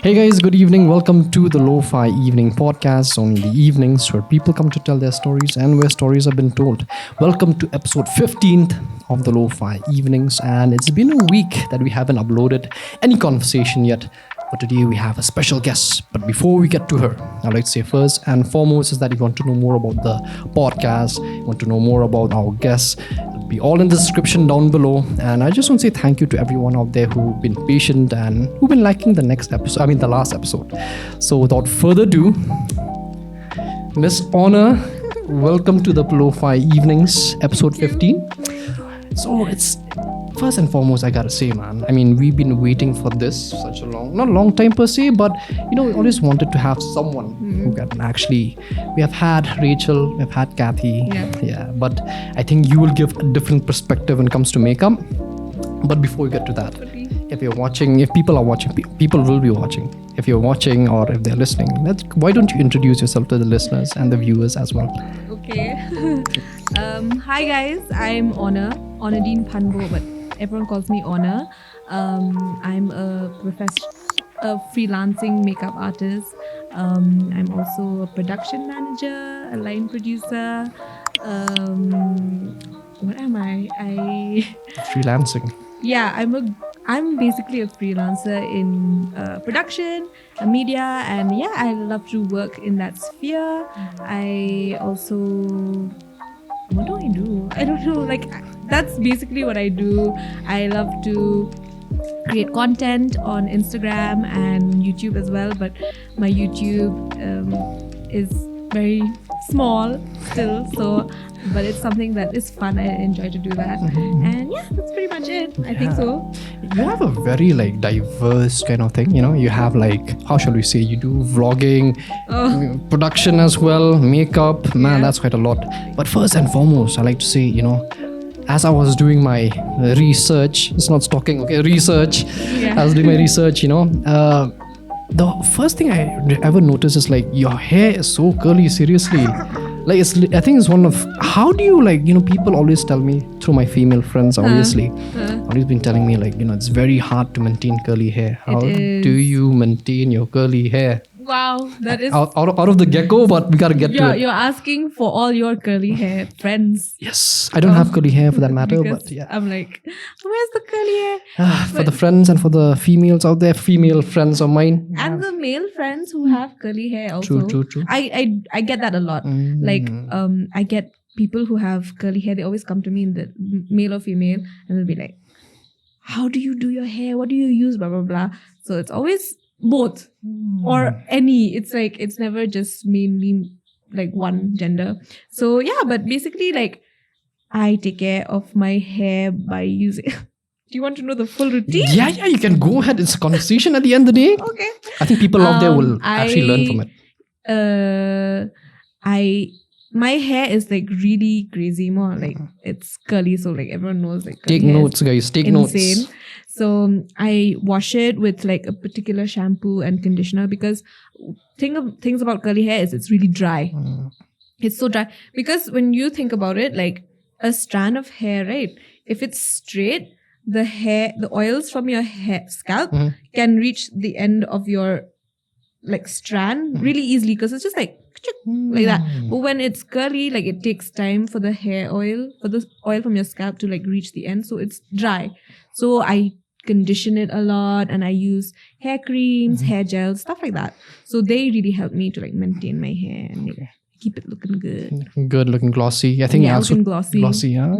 Hey guys, good evening. Welcome to the Lofi Evening Podcast. Only the evenings where people come to tell their stories and where stories have been told. Welcome to episode 15th of the Lofi Evenings. And it's been a week that we haven't uploaded any conversation yet. But today we have a special guest. But before we get to her, I'd like to say first and foremost is that if you want to know more about the podcast, you want to know more about our guests, it'll be all in the description down below. And I just want to say thank you to everyone out there who've been patient and who've been liking the last episode. So without further ado, Miss Honor, welcome to the Lo-Fi Evenings, episode 15. So it's first and foremost, I gotta say, man, I mean, we've been waiting for this such a not long time per se, but we always wanted to have someone who can actually, we have had Rachel, we've had Kathy, but I think you will give a different perspective when it comes to makeup. But before we get to that, if you're watching, if people are watching, people will be watching. If you're watching or if they're listening, why don't you introduce yourself to the listeners and the viewers as well? Okay. Hi guys, I'm Aunadine Phanbuh, but everyone calls me Honor. I'm a freelancing makeup artist. I'm also a production manager, a line producer. What am I? Freelancing. Yeah, I'm basically a freelancer in production, media, and yeah, I love to work in that sphere. I also, what do I do? I don't know. That's basically what I do. I love to create content on Instagram and YouTube as well, but my YouTube is very small still, but it's something that is fun. I enjoy to do that. And yeah, that's pretty much it. I think so. You have a very diverse kind of thing, you have how shall we say, you do vlogging, production as well, makeup, man, that's quite a lot. But first and foremost, I like to say, as I was doing my research, it's not stalking, okay, research. I was doing my research, the first thing I ever noticed is your hair is so curly, seriously. I think it's one of, how do you people always tell me through my female friends, obviously, always been telling me it's very hard to maintain curly hair. How do you maintain your curly hair? Wow, that is out of the get-go, but we gotta get to it. You're asking for all your curly hair friends. Yes, I don't have curly hair for that matter, but yeah. I'm where's the curly hair? For the friends and for the females out there, female friends of mine. And the male friends who have curly hair also. True. I get that a lot. I get people who have curly hair, they always come to me in the male or female, and they'll be like, how do you do your hair? What do you use? Blah, blah, blah. So it's always both or any. It's never just mainly one gender. So yeah, but basically I take care of my hair by using do you want to know the full routine? Yeah, you can go ahead. It's a conversation at the end of the day. Okay, I think people out there will actually learn from it. My hair is really crazy, more it's curly, so everyone knows take notes, guys, take insane. notes. So I wash it with a particular shampoo and conditioner, because things about curly hair is it's really dry. It's so dry, because when you think about it, a strand of hair, right, if it's straight, the oils from your scalp can reach the end of your strand really easily, because it's just like that. But when it's curly, it takes time for the oil from your scalp to reach the end, so it's dry. So I condition it a lot, and I use hair creams, hair gels, stuff like that. So they really help me to maintain my hair and keep it looking good looking glossy. I think also looking glossy. Yeah,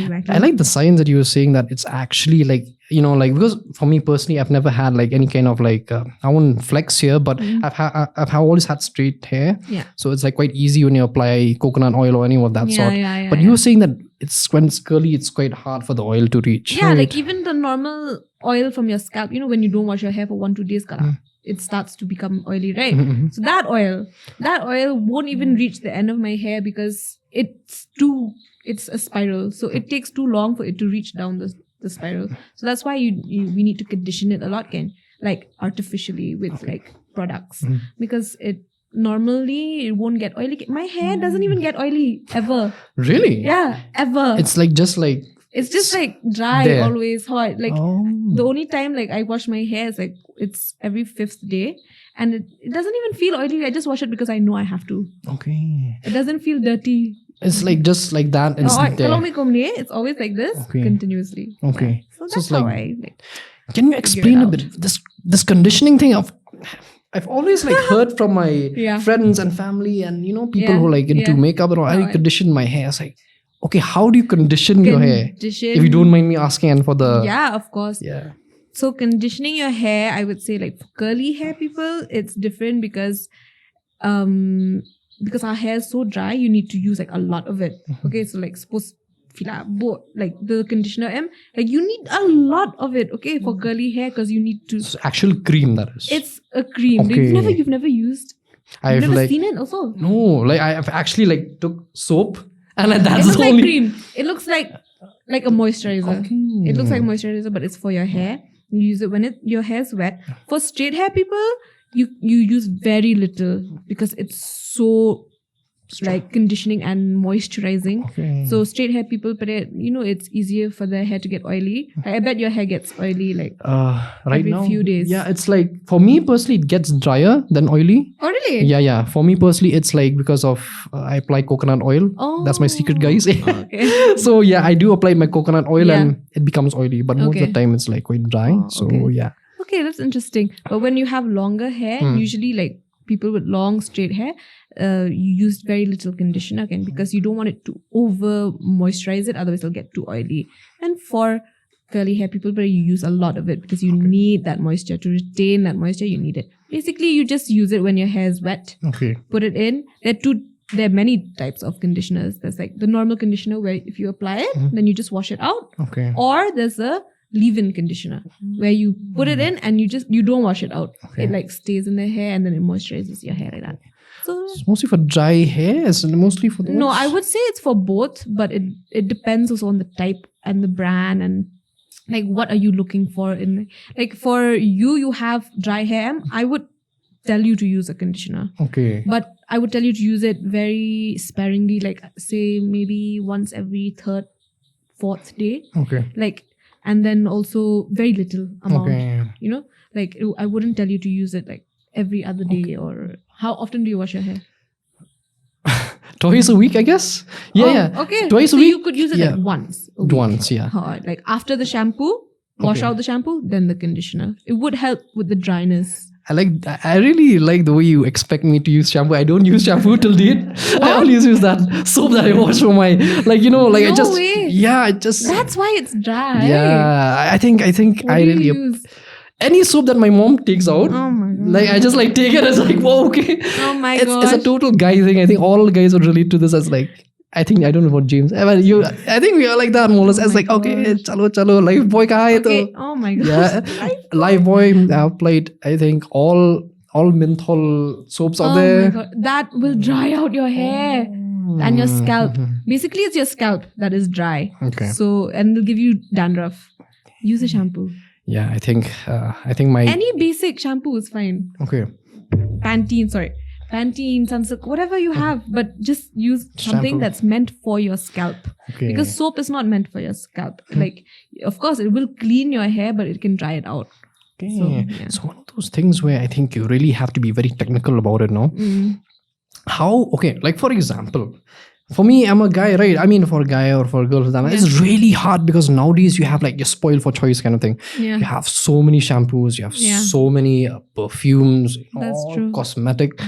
exactly. I like the science that you were saying, that it's actually because for me personally, I've never had any kind of I won't flex here, but I've always had straight hair. So it's quite easy when you apply coconut oil or any of that sort. But you were saying that when it's curly, it's quite hard for the oil to reach. Yeah, right? Even the normal oil from your scalp, when you don't wash your hair for 1-2 days, it starts to become oily, right? So that oil won't even reach the end of my hair, because it's a spiral. So it takes too long for it to reach down the spiral. So that's why we need to condition it a lot, artificially with products, because normally it won't get oily. My hair doesn't even get oily ever. Really? Yeah, ever. It's just It's just like dry There. always hot. Like Oh. the only time like I wash my hair is like it's every 5th day, and it doesn't even feel oily. I just wash it because I know I have to. Okay. It doesn't feel dirty. It's like just like that. It's there. Kalau may komne, it's always like this continuously. Okay. So So that's it's how like- I like. Can you explain a bit this conditioning thing of? I've always like heard from my Yeah. friends and family and people Yeah, who like into yeah. makeup and all. I No, condition my hair. It's like, okay, how do you condition your hair? If you don't mind me asking, and for the Yeah, of course. yeah. So conditioning your hair, I would say like for curly hair people, it's different because our hair is so dry, you need to use like a lot of it. Okay, so like suppose like the conditioner like you need a lot of it, okay, for curly hair because you need to. It's actual cream that is. It's a cream. Okay. You've never used. I've You've never like seen it also. no, like I've actually like took soap and It that's looks the like only cream. It looks like a moisturizer. Okay. It looks like moisturizer, but it's for your hair. You use it when your hair's wet. For straight hair people, you use very little because it's so like conditioning and moisturizing. Okay. So straight hair people, but it's easier for their hair to get oily. I bet your hair gets oily like right every now, few days. yeah, it's like for me personally, it gets drier than oily. Oh really? Yeah. For me personally, it's like because of I apply coconut oil. That's my secret, guys. Okay. So yeah, I do apply my coconut oil Yeah. and it becomes oily, but most of Okay. the time it's like quite dry. Oh, so okay. yeah. Okay, that's interesting. But when you have longer hair, usually like people with long straight hair, you use very little conditioner again because you don't want it to over moisturize it, otherwise it'll get too oily. And for curly hair people, you use a lot of it because you need that moisture. To retain that moisture, you need it. Basically, you just use it when your hair is wet. Okay. Put it in. There are many types of conditioners. There's like the normal conditioner where if you apply it, then you just wash it out. Okay. Or there's a leave-in conditioner where you put it in and you don't wash it out. Okay. It like stays in the hair and then it moisturizes your hair like that. So It's mostly for dry hair. It's mostly for those. no, I would say it's for both, but it depends also on the type and the brand and like what are you looking for in like for you have dry hair. I would tell you to use a conditioner. Okay. But I would tell you to use it very sparingly, like say maybe once every 3rd, 4th day. Okay. Like, and then also very little amount. Okay. Like I wouldn't tell you to use it like every other day or how often do you wash your hair? Twice a week, I guess. Yeah. Okay. Twice so a week. you could use it like once. A week. Once, yeah. Like after the shampoo, wash Okay. out the shampoo, then the conditioner. It would help with the dryness. I really like the way you expect me to use shampoo. I don't use shampoo till date. I always use that soap that I wash for my I just way. yeah, I just That's why it's dry. yeah. I think What I do you really use? any soap that my mom takes out. Oh my god. Like I just like take it as like whoa okay. Oh my It's a gosh. total guy thing. I think all guys would relate to this as like. I don't know about James. I think we are like that, Molas. As my like, okay, gosh. chalo, life boy ka hai Okay. to. Oh my gosh. Yeah, life boy. I've played. I think all menthol soaps out Oh there. my god. That will dry out your hair and your scalp. Basically, it's your scalp that is dry. Okay. So, and it'll give you dandruff. Use a shampoo. Yeah, I think my Any basic shampoo is fine. okay. Pantene, Sunsilk, whatever you have, but just use something Shampoo. that's meant for your scalp. Okay. Because soap is not meant for your scalp. Like, of course, it will clean your hair, but it can dry it out. Okay. So, yeah. So one of those things where I think you really have to be very technical about it, no? How, okay, like for example, for me, I'm a guy, right? I mean, for a guy or for a girl, it's really hard because nowadays you have like you're spoiled for choice kind of thing. Yeah. You have so many shampoos, you have so many perfumes, That's all true. cosmetic.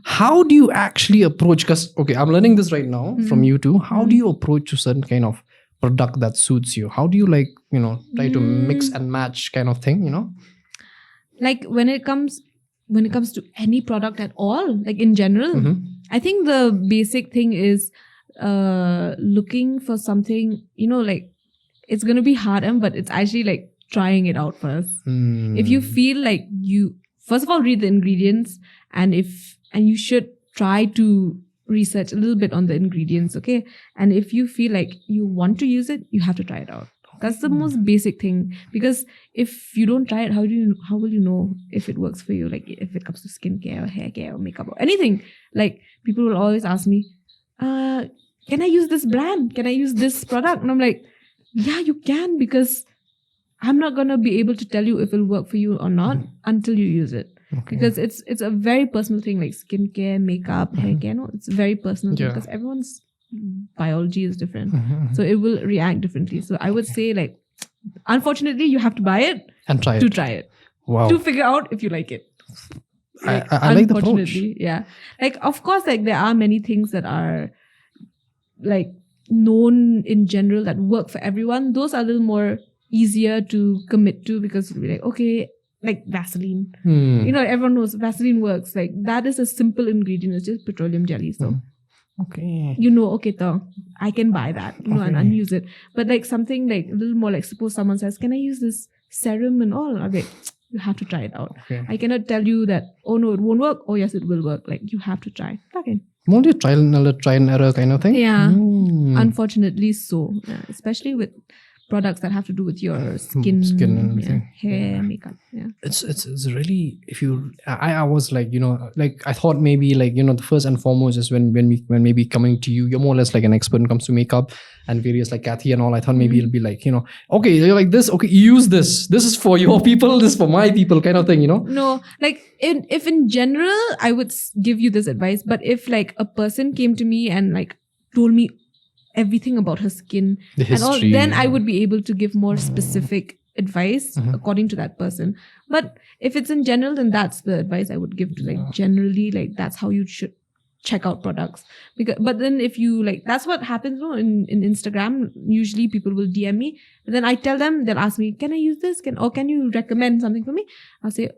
How do you actually approach? Because, okay, I'm learning this right now from you too. How do you approach a certain kind of product that suits you? How do you try to mix and match kind of thing, Like when it comes to any product at all, like in general, I think the basic thing is looking for something, like it's going to be hard, but it's actually like trying it out first. If you feel like you, first of all, read the ingredients and you should try to research a little bit on the ingredients, okay? And if you feel like you want to use it, you have to try it out. That's the most basic thing, because if you don't try it, how will you know if it works for you? Like if it comes to skincare or hair care or makeup or anything, like people will always ask me, can I use this brand? Can I use this product? And I'm like, Yeah, you can, because I'm not gonna be able to tell you if it'll work for you or not until you use it. Okay. Because it's a very personal thing, like skincare, makeup, hair care. No, it's a very personal thing, because everyone's biology is different, so it will react differently. So I would say, like, unfortunately, you have to buy it and try to it. try it Wow. to figure out if you like it. I like the approach. Unfortunately, yeah. Like, of course, like there are many things that are like known in general that work for everyone. Those are a little more easier to commit to, because you'll be like, okay, like Vaseline. You know, everyone knows Vaseline works. Like, that is a simple ingredient. It's just petroleum jelly. So, okay, you know, okay, so I can buy that, you know, and use it. But like something like a little more, like suppose someone says, can I use this serum and all? I'll be like, you have to try it out. Okay. I cannot tell you that, oh no, it won't work. Oh yes, it will work. Like, you have to try. Okay. Won't you try and error kind of thing? Yeah. Unfortunately so. Yeah. Especially with products that have to do with your skin and everything. Hair, makeup. Yeah. It's really, if you, I was like, you know, like I thought maybe like, you know, the first and foremost is when maybe coming to you, you're more or less like an expert when it comes to makeup and various like Kathy and all. I thought maybe it'll be like, you know, okay, you're like this, okay, use this. This is for your people, this is for my people kind of thing, you know? No, like if in general, I would give you this advice, but if like a person came to me and like told me everything about her skin The and all, history, then I would be able to give more specific advice according to that person. But if it's in general, then that's the advice I would give to, like, generally, like that's how you should check out products. But then if you like, that's what happens, no, in Instagram. Usually people will DM me, and then I tell them, they'll ask me, can I use this? Can you recommend something for me? I'll say,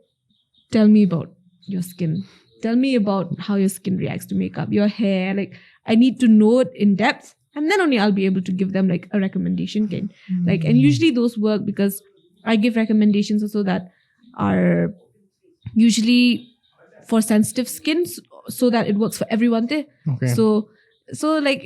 tell me about your skin. Tell me about how your skin reacts to makeup, your hair. Like, I need to know it in depth. And then only I'll be able to give them like a recommendation. Like, and usually those work because I give recommendations also that are usually for sensitive skin, so that it works for everyone there. Okay. So like,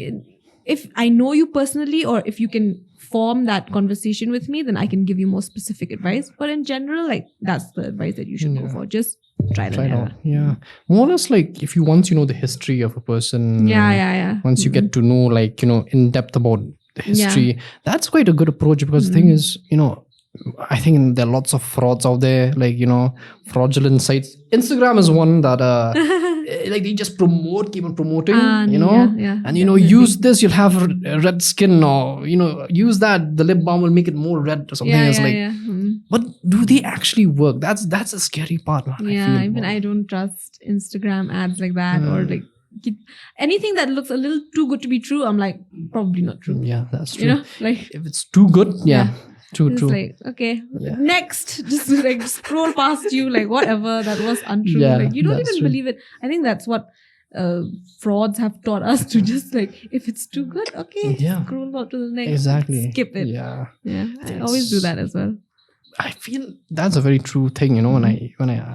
if I know you personally, or if you can form that conversation with me, then I can give you more specific advice. But in general, like, that's the advice that you should go for. Just try it out. Yeah. More or less like if you once you know the history of a person. Yeah. Once you get to know, like, you know, in depth about the history, that's quite a good approach, because the thing is, you know, I think there are lots of frauds out there, like, you know, fraudulent sites. Instagram is one that like they just keep on promoting, you know, and you know, use this, you'll have red skin, or you know, use that, the lip balm will make it more red or something. But do they actually work? That's a scary part, man. Yeah, even I don't trust Instagram ads like that, or like anything that looks a little too good to be true. I'm like, probably not true. Yeah, that's true. You know, like, if it's too good, True. Like, okay, next, just like scroll past you, like whatever, that was untrue. Like, you don't even believe it. I think that's what frauds have taught us, to just like, if it's too good, okay, scroll out to the next. Exactly. Skip it. Yeah. I always do that as well. I feel that's a very true thing, you know,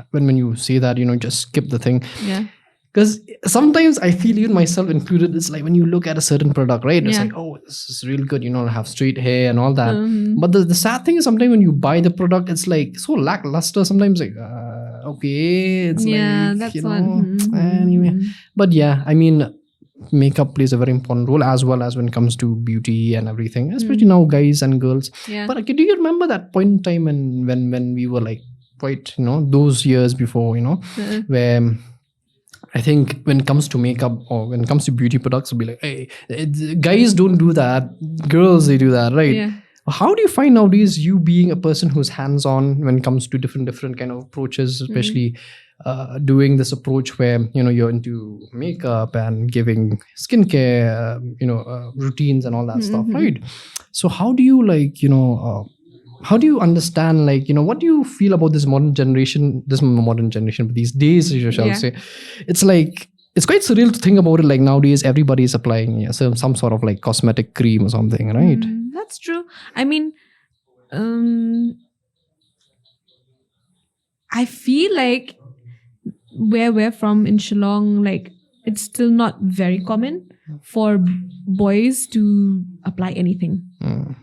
when you say that, you know, just skip the thing. Yeah. Because sometimes I feel, even myself included, it's like when you look at a certain product, right? It's like, oh, this is real good, you know, I have straight hair and all that. But the sad thing is, sometimes when you buy the product, it's like so lackluster. Sometimes like, okay, it's like, that's you know, anyway. But yeah, I mean, makeup plays a very important role, as well as when it comes to beauty and everything, especially now, guys and girls. But do you remember that point in time when we were like quite, you know, those years before, you know, where I think when it comes to makeup or when it comes to beauty products, it'll be like, hey, guys don't do that, girls, they do that, right? Yeah. How do you find nowadays, you being a person who's hands-on when it comes to different kind of approaches, especially doing this approach where, you know, you're into makeup and giving skincare, you know, routines and all that stuff, right? So how do you, like, you know, how do you understand, like, you know, what do you feel about this modern generation, but these days, you shall say? It's like, it's quite surreal to think about it. Like, nowadays, everybody is applying some sort of like cosmetic cream or something, right? That's true. I mean, I feel like where we're from in Shillong, like, it's still not very common for boys to apply anything.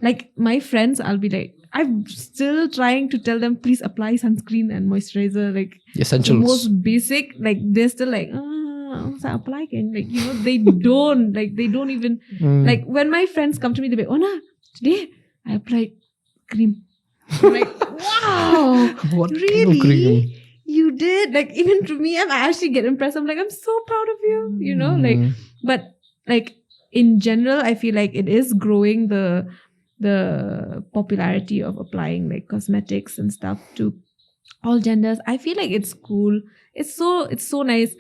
Like, my friends, I'll be like, I'm still trying to tell them, please apply sunscreen and moisturizer, like essentials, the most basic. Like, they're still like, apply again. Like, you know, they don't even like, when my friends come to me, they're like, oh no, today I applied cream. I'm like, wow, What kind of really? cream? You did? Like, even to me, I actually get impressed. I'm like, I'm so proud of you, you know? Like, but like in general, I feel like it is growing the popularity of applying like cosmetics and stuff to all genders. I feel like it's cool. It's so nice.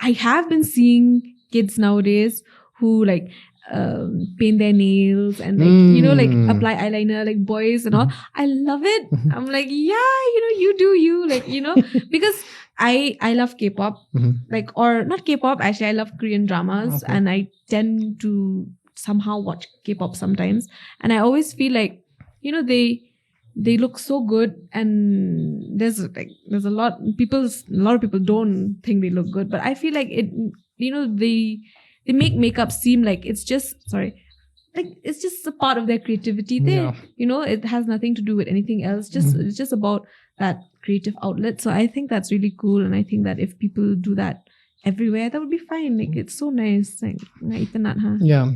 I have been seeing kids nowadays who like paint their nails and like like apply eyeliner, like boys and all. I love it. I'm like, yeah, you do you, like, because I love K-pop, like, or not K-pop, actually I love Korean dramas, and I tend to somehow watch K-pop sometimes, and I always feel like they look so good, and there's a lot of people don't think they look good, but I feel like it, they make makeup seem like it's just it's just a part of their creativity. It has nothing to do with anything else. It's just about that creative outlet. So I think that's really cool, and I think that if people do that everywhere, that would be fine. Like, it's so nice. Like, yeah.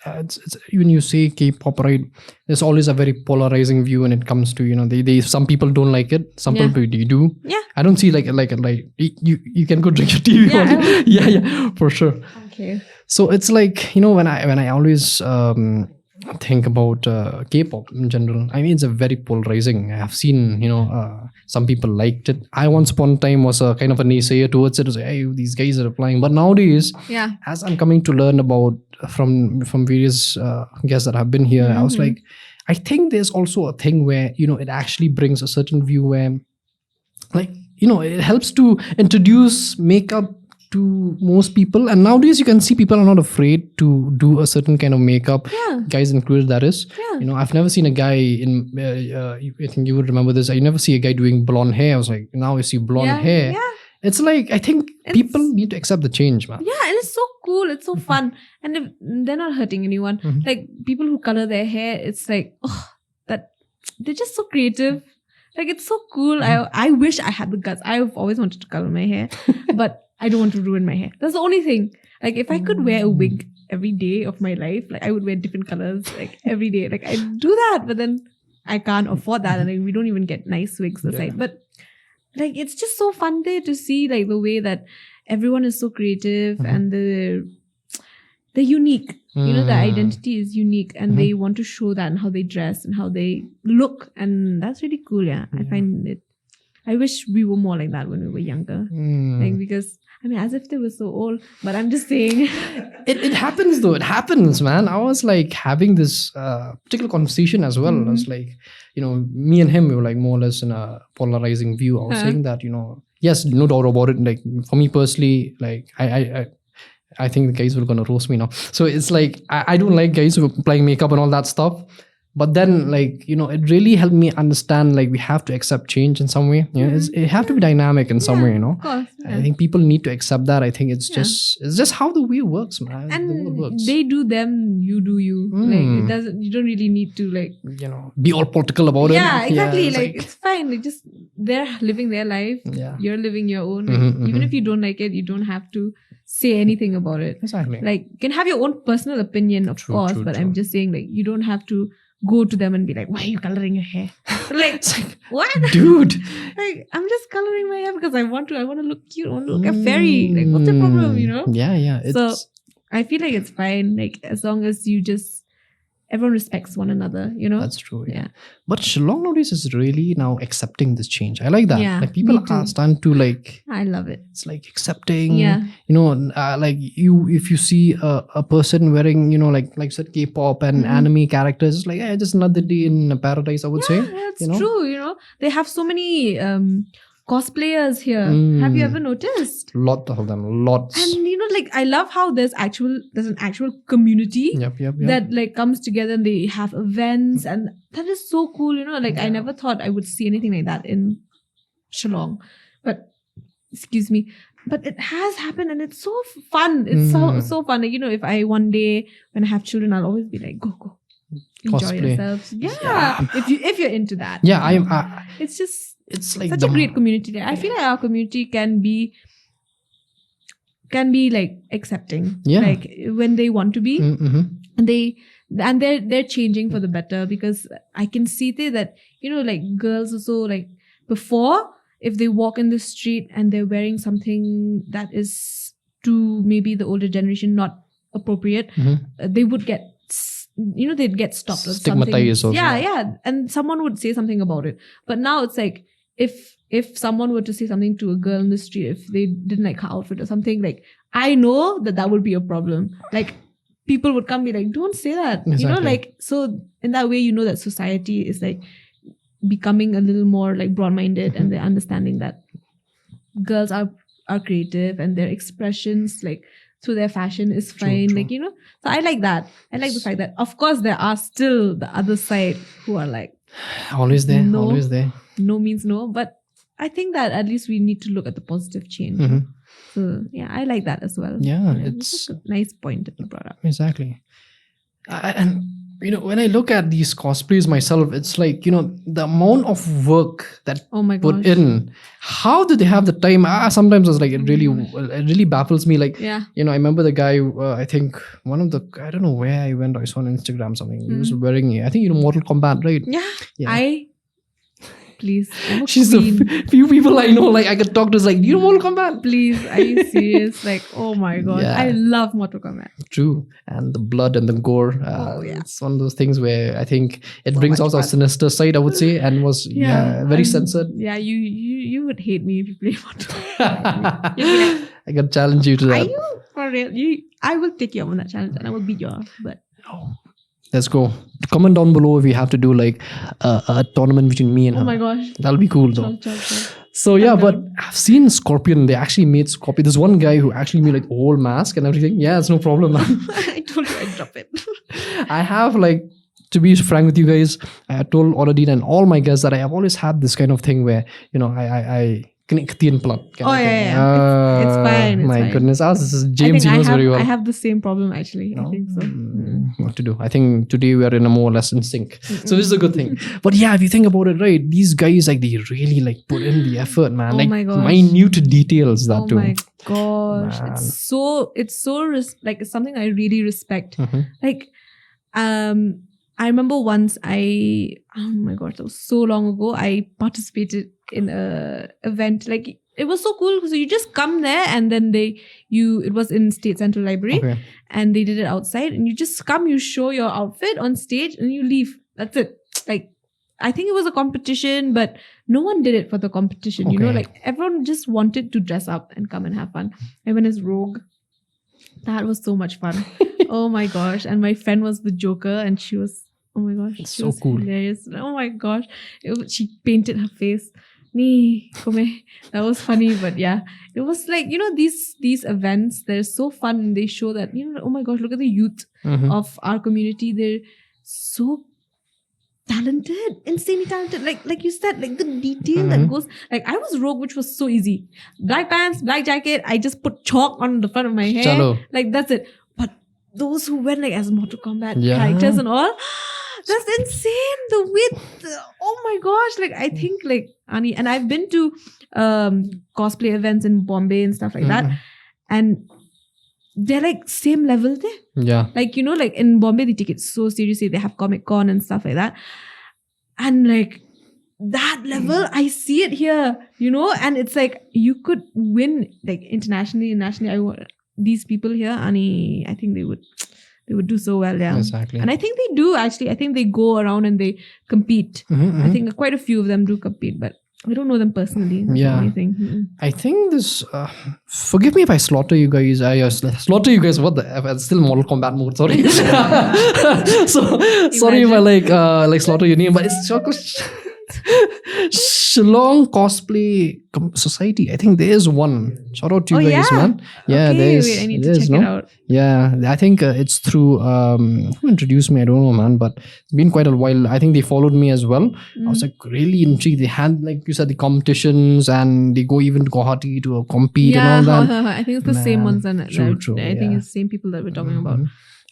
It's when you say K-pop, right, there's always a very polarizing view when it comes to they some people don't like it, some people do. Yeah, I don't see like you can go drink your tea. Yeah, for sure. Okay. So it's like when I always think about K-pop in general, I mean, it's a very polarizing. I have seen some people liked it. I once upon a time was a kind of a naysayer towards it. I was like, hey, these guys are applying. But nowadays, as I'm coming to learn about from various guests that have been here, I was like, I think there's also a thing where it actually brings a certain view where, like, it helps to introduce makeup to most people, and nowadays you can see people are not afraid to do a certain kind of makeup, guys included, that is. I've never seen a guy in I think you would remember this, I never see a guy doing blonde hair. I was like, now I see blonde hair. It's like, I think people need to accept the change, man. And it's so cool, it's so fun, and if they're not hurting anyone. Like, people who color their hair, it's like, that they're just so creative. Like, it's so cool. I wish I had the guts. I've always wanted to color my hair, but I don't want to ruin my hair. That's the only thing. Like, if I could wear a wig every day of my life, like, I would wear different colors like every day. Like, I do that, but then I can't afford that, and we don't even get nice wigs aside. But like, it's just so fun there to see like the way that everyone is so creative and they're unique. The identity is unique, and they want to show that in how they dress and how they look, and that's really cool. I find it. I wish we were more like that when we were younger. Like, because I mean, as if they were so old, but I'm just saying. It happens though. It happens, man. I was like having this particular conversation as well. I was like, me and him, we were like more or less in a polarizing view. I was saying that, yes, no doubt about it. Like, for me personally, like I think the guys were gonna roast me now. So it's like, I don't like guys who are applying makeup and all that stuff. But then, like, it really helped me understand, like, we have to accept change in some way. It have to be dynamic in some way, Of course, I think people need to accept that. I think it's just how the way works, man. And the world works. They do them, you do you. Like, you don't really need to, like, be all political about it. Yeah, exactly. Like, it's fine. Like, just, they're living their life. You're living your own. Like, even if you don't like it, you don't have to say anything about it. Exactly. Like, you can have your own personal opinion, of course, but I'm just saying, like, you don't have to go to them and be like, why are you coloring your hair? Like, what? Dude. Like, I'm just coloring my hair because I want to look cute. I want to look a fairy. Like, what's the problem, Yeah. So I feel like it's fine. Like, as long as everyone respects one another, That's true. Yeah. But Shillong nowadays is really now accepting this change. I like that. Like, people are starting to, like, I love it. It's like accepting. Like, if you see a person wearing, like said, K-pop and anime characters, it's like, just another day in paradise, I would say. That's true. They have so many cosplayers here. Have you ever noticed? Lot of them, lots. And like, I love how there's an actual community that like comes together, and they have events, and that is so cool. Like, I never thought I would see anything like that in Shillong, but excuse me, but it has happened, and it's so fun. It's so fun. Like, if I one day when I have children, I'll always be like, go enjoy Cosplay. yourselves. If you're into that. It's like such a great community there. I feel like our community can be like accepting. Like, when they want to be, and and they're changing for the better, because I can see that, like girls also, like before, if they walk in the street and they're wearing something that is to maybe the older generation not appropriate, they would get, they'd get stopped or something. Stigmatized also. Yeah, and someone would say something about it. But now it's like, if someone were to say something to a girl in the street, if they didn't like her outfit or something, like, I know that would be a problem. Like, people would come be like, don't say that. Exactly. Like, so in that way, that society is like becoming a little more like broad-minded, and they're understanding that girls are creative, and their expressions like through their fashion is fine. True. Like, so I like that. I like the fact that, of course, there are still the other side who are like, always there. No. Always there. No means no. But I think that at least we need to look at the positive change. So yeah, I like that as well. Yeah, it's a nice point that you brought up. Exactly. And when I look at these cosplays myself, it's like, the amount of work that Oh my put gosh. in. How do they have the time? Sometimes it's like, it really baffles me. Like, Yeah. I remember the guy, I think I don't know where I went, I saw on Instagram something. He was wearing, I think, Mortal Kombat, right? Yeah. Please. I'm a She's queen. the few people I know, like, I could talk to, is like, do you know Mortal Kombat? Please, are you serious? Like, oh my god, Yeah. I love Mortal Kombat. True. And the blood and the gore. Yeah. It's one of those things where I think it So brings much out our fun. sinister side, I would say, and was very censored. Yeah, you would hate me if you play Mortal Kombat. You'd be like, I can challenge you to are that. you for real? I will take you up on that challenge, and I will beat you up. But Let's go. Comment down below if we have to do like a tournament between me and her. oh my gosh, That'll be cool though. Chal. So yeah, but I've seen Scorpion. They actually made Scorpion. There's one guy who actually made like a whole mask and everything. Yeah, it's no problem, man. I told you I'd drop it. I have, like, to be frank with you guys, I told Aunadine and all my guests that I have always had this kind of thing where, I connect blood. Oh yeah. It's fine. It's My fine. goodness, this is I James. think He knows very well. I have the same problem actually. I think so. What to do? I think today we are in a more or less in sync. So this is a good thing. But yeah, if you think about it, right, these guys, like, they really like put in the effort, man. Oh like my gosh. minute details that Oh too. my gosh, Man. it's like, it's something I really respect. Mhm. Like, I remember once oh my gosh, that was so long ago. I participated in a event. Like, it was so cool. So you just come there, and then it was in State Central Library, Okay. and they did it outside, and you just come, you show your outfit on stage, and you leave. That's it. Like, I think it was a competition, but no one did it for the competition. Okay. Like, everyone just wanted to dress up and come and have fun. I went as Rogue. That was so much fun. Oh my gosh. And my friend was the Joker, and she was, oh my gosh, It's she so was cool. hilarious. Oh my gosh. She painted her face. Nee, come. That was funny, but yeah. It was like, these events, they're so fun, and they show that, oh my gosh, look at the youth Mhm. of our community. They're so talented, insanely talented. Like you said, like the detail that goes. Like, I was Rogue, which was so easy. Black pants, black jacket. I just put chalk on the front of my hair. Chalo. Like, that's it. But those who went like as Mortal Kombat Yeah. characters and all, that's insane. The width. Oh my gosh. Like, I think like Ani, and I've been to cosplay events in Bombay and stuff like that, and they're like same level there. Yeah. Like, like in Bombay, they take it so seriously. They have Comic Con and stuff like that. And like that level, I see it here, and it's like you could win like internationally and nationally. These people here, Ani, I think they would do so well, yeah. Exactly. And I think they do actually. I think they go around and they compete. I think quite a few of them do compete, but I don't know them personally. That's Yeah. the only thing. I think this. Forgive me if I slaughter you guys. Slaughter you guys. What the F? It's still Mortal Kombat mode. Sorry. So sorry if I like slaughter your name, but it's Shillong Cosplay Society. I think there is one. Shout out to you guys, yeah? man. Yeah, Okay, there is. wait, I need there to is, check no? it out. Yeah, I think it's through who introduced me. I don't know, man, but it's been quite a while. I think they followed me as well. I was like really intrigued. They had, like you said, the competitions, and they go even to Guwahati to compete and all that. I think it's the same Man, ones, and true, I think yeah. it's the same people that we're talking about. I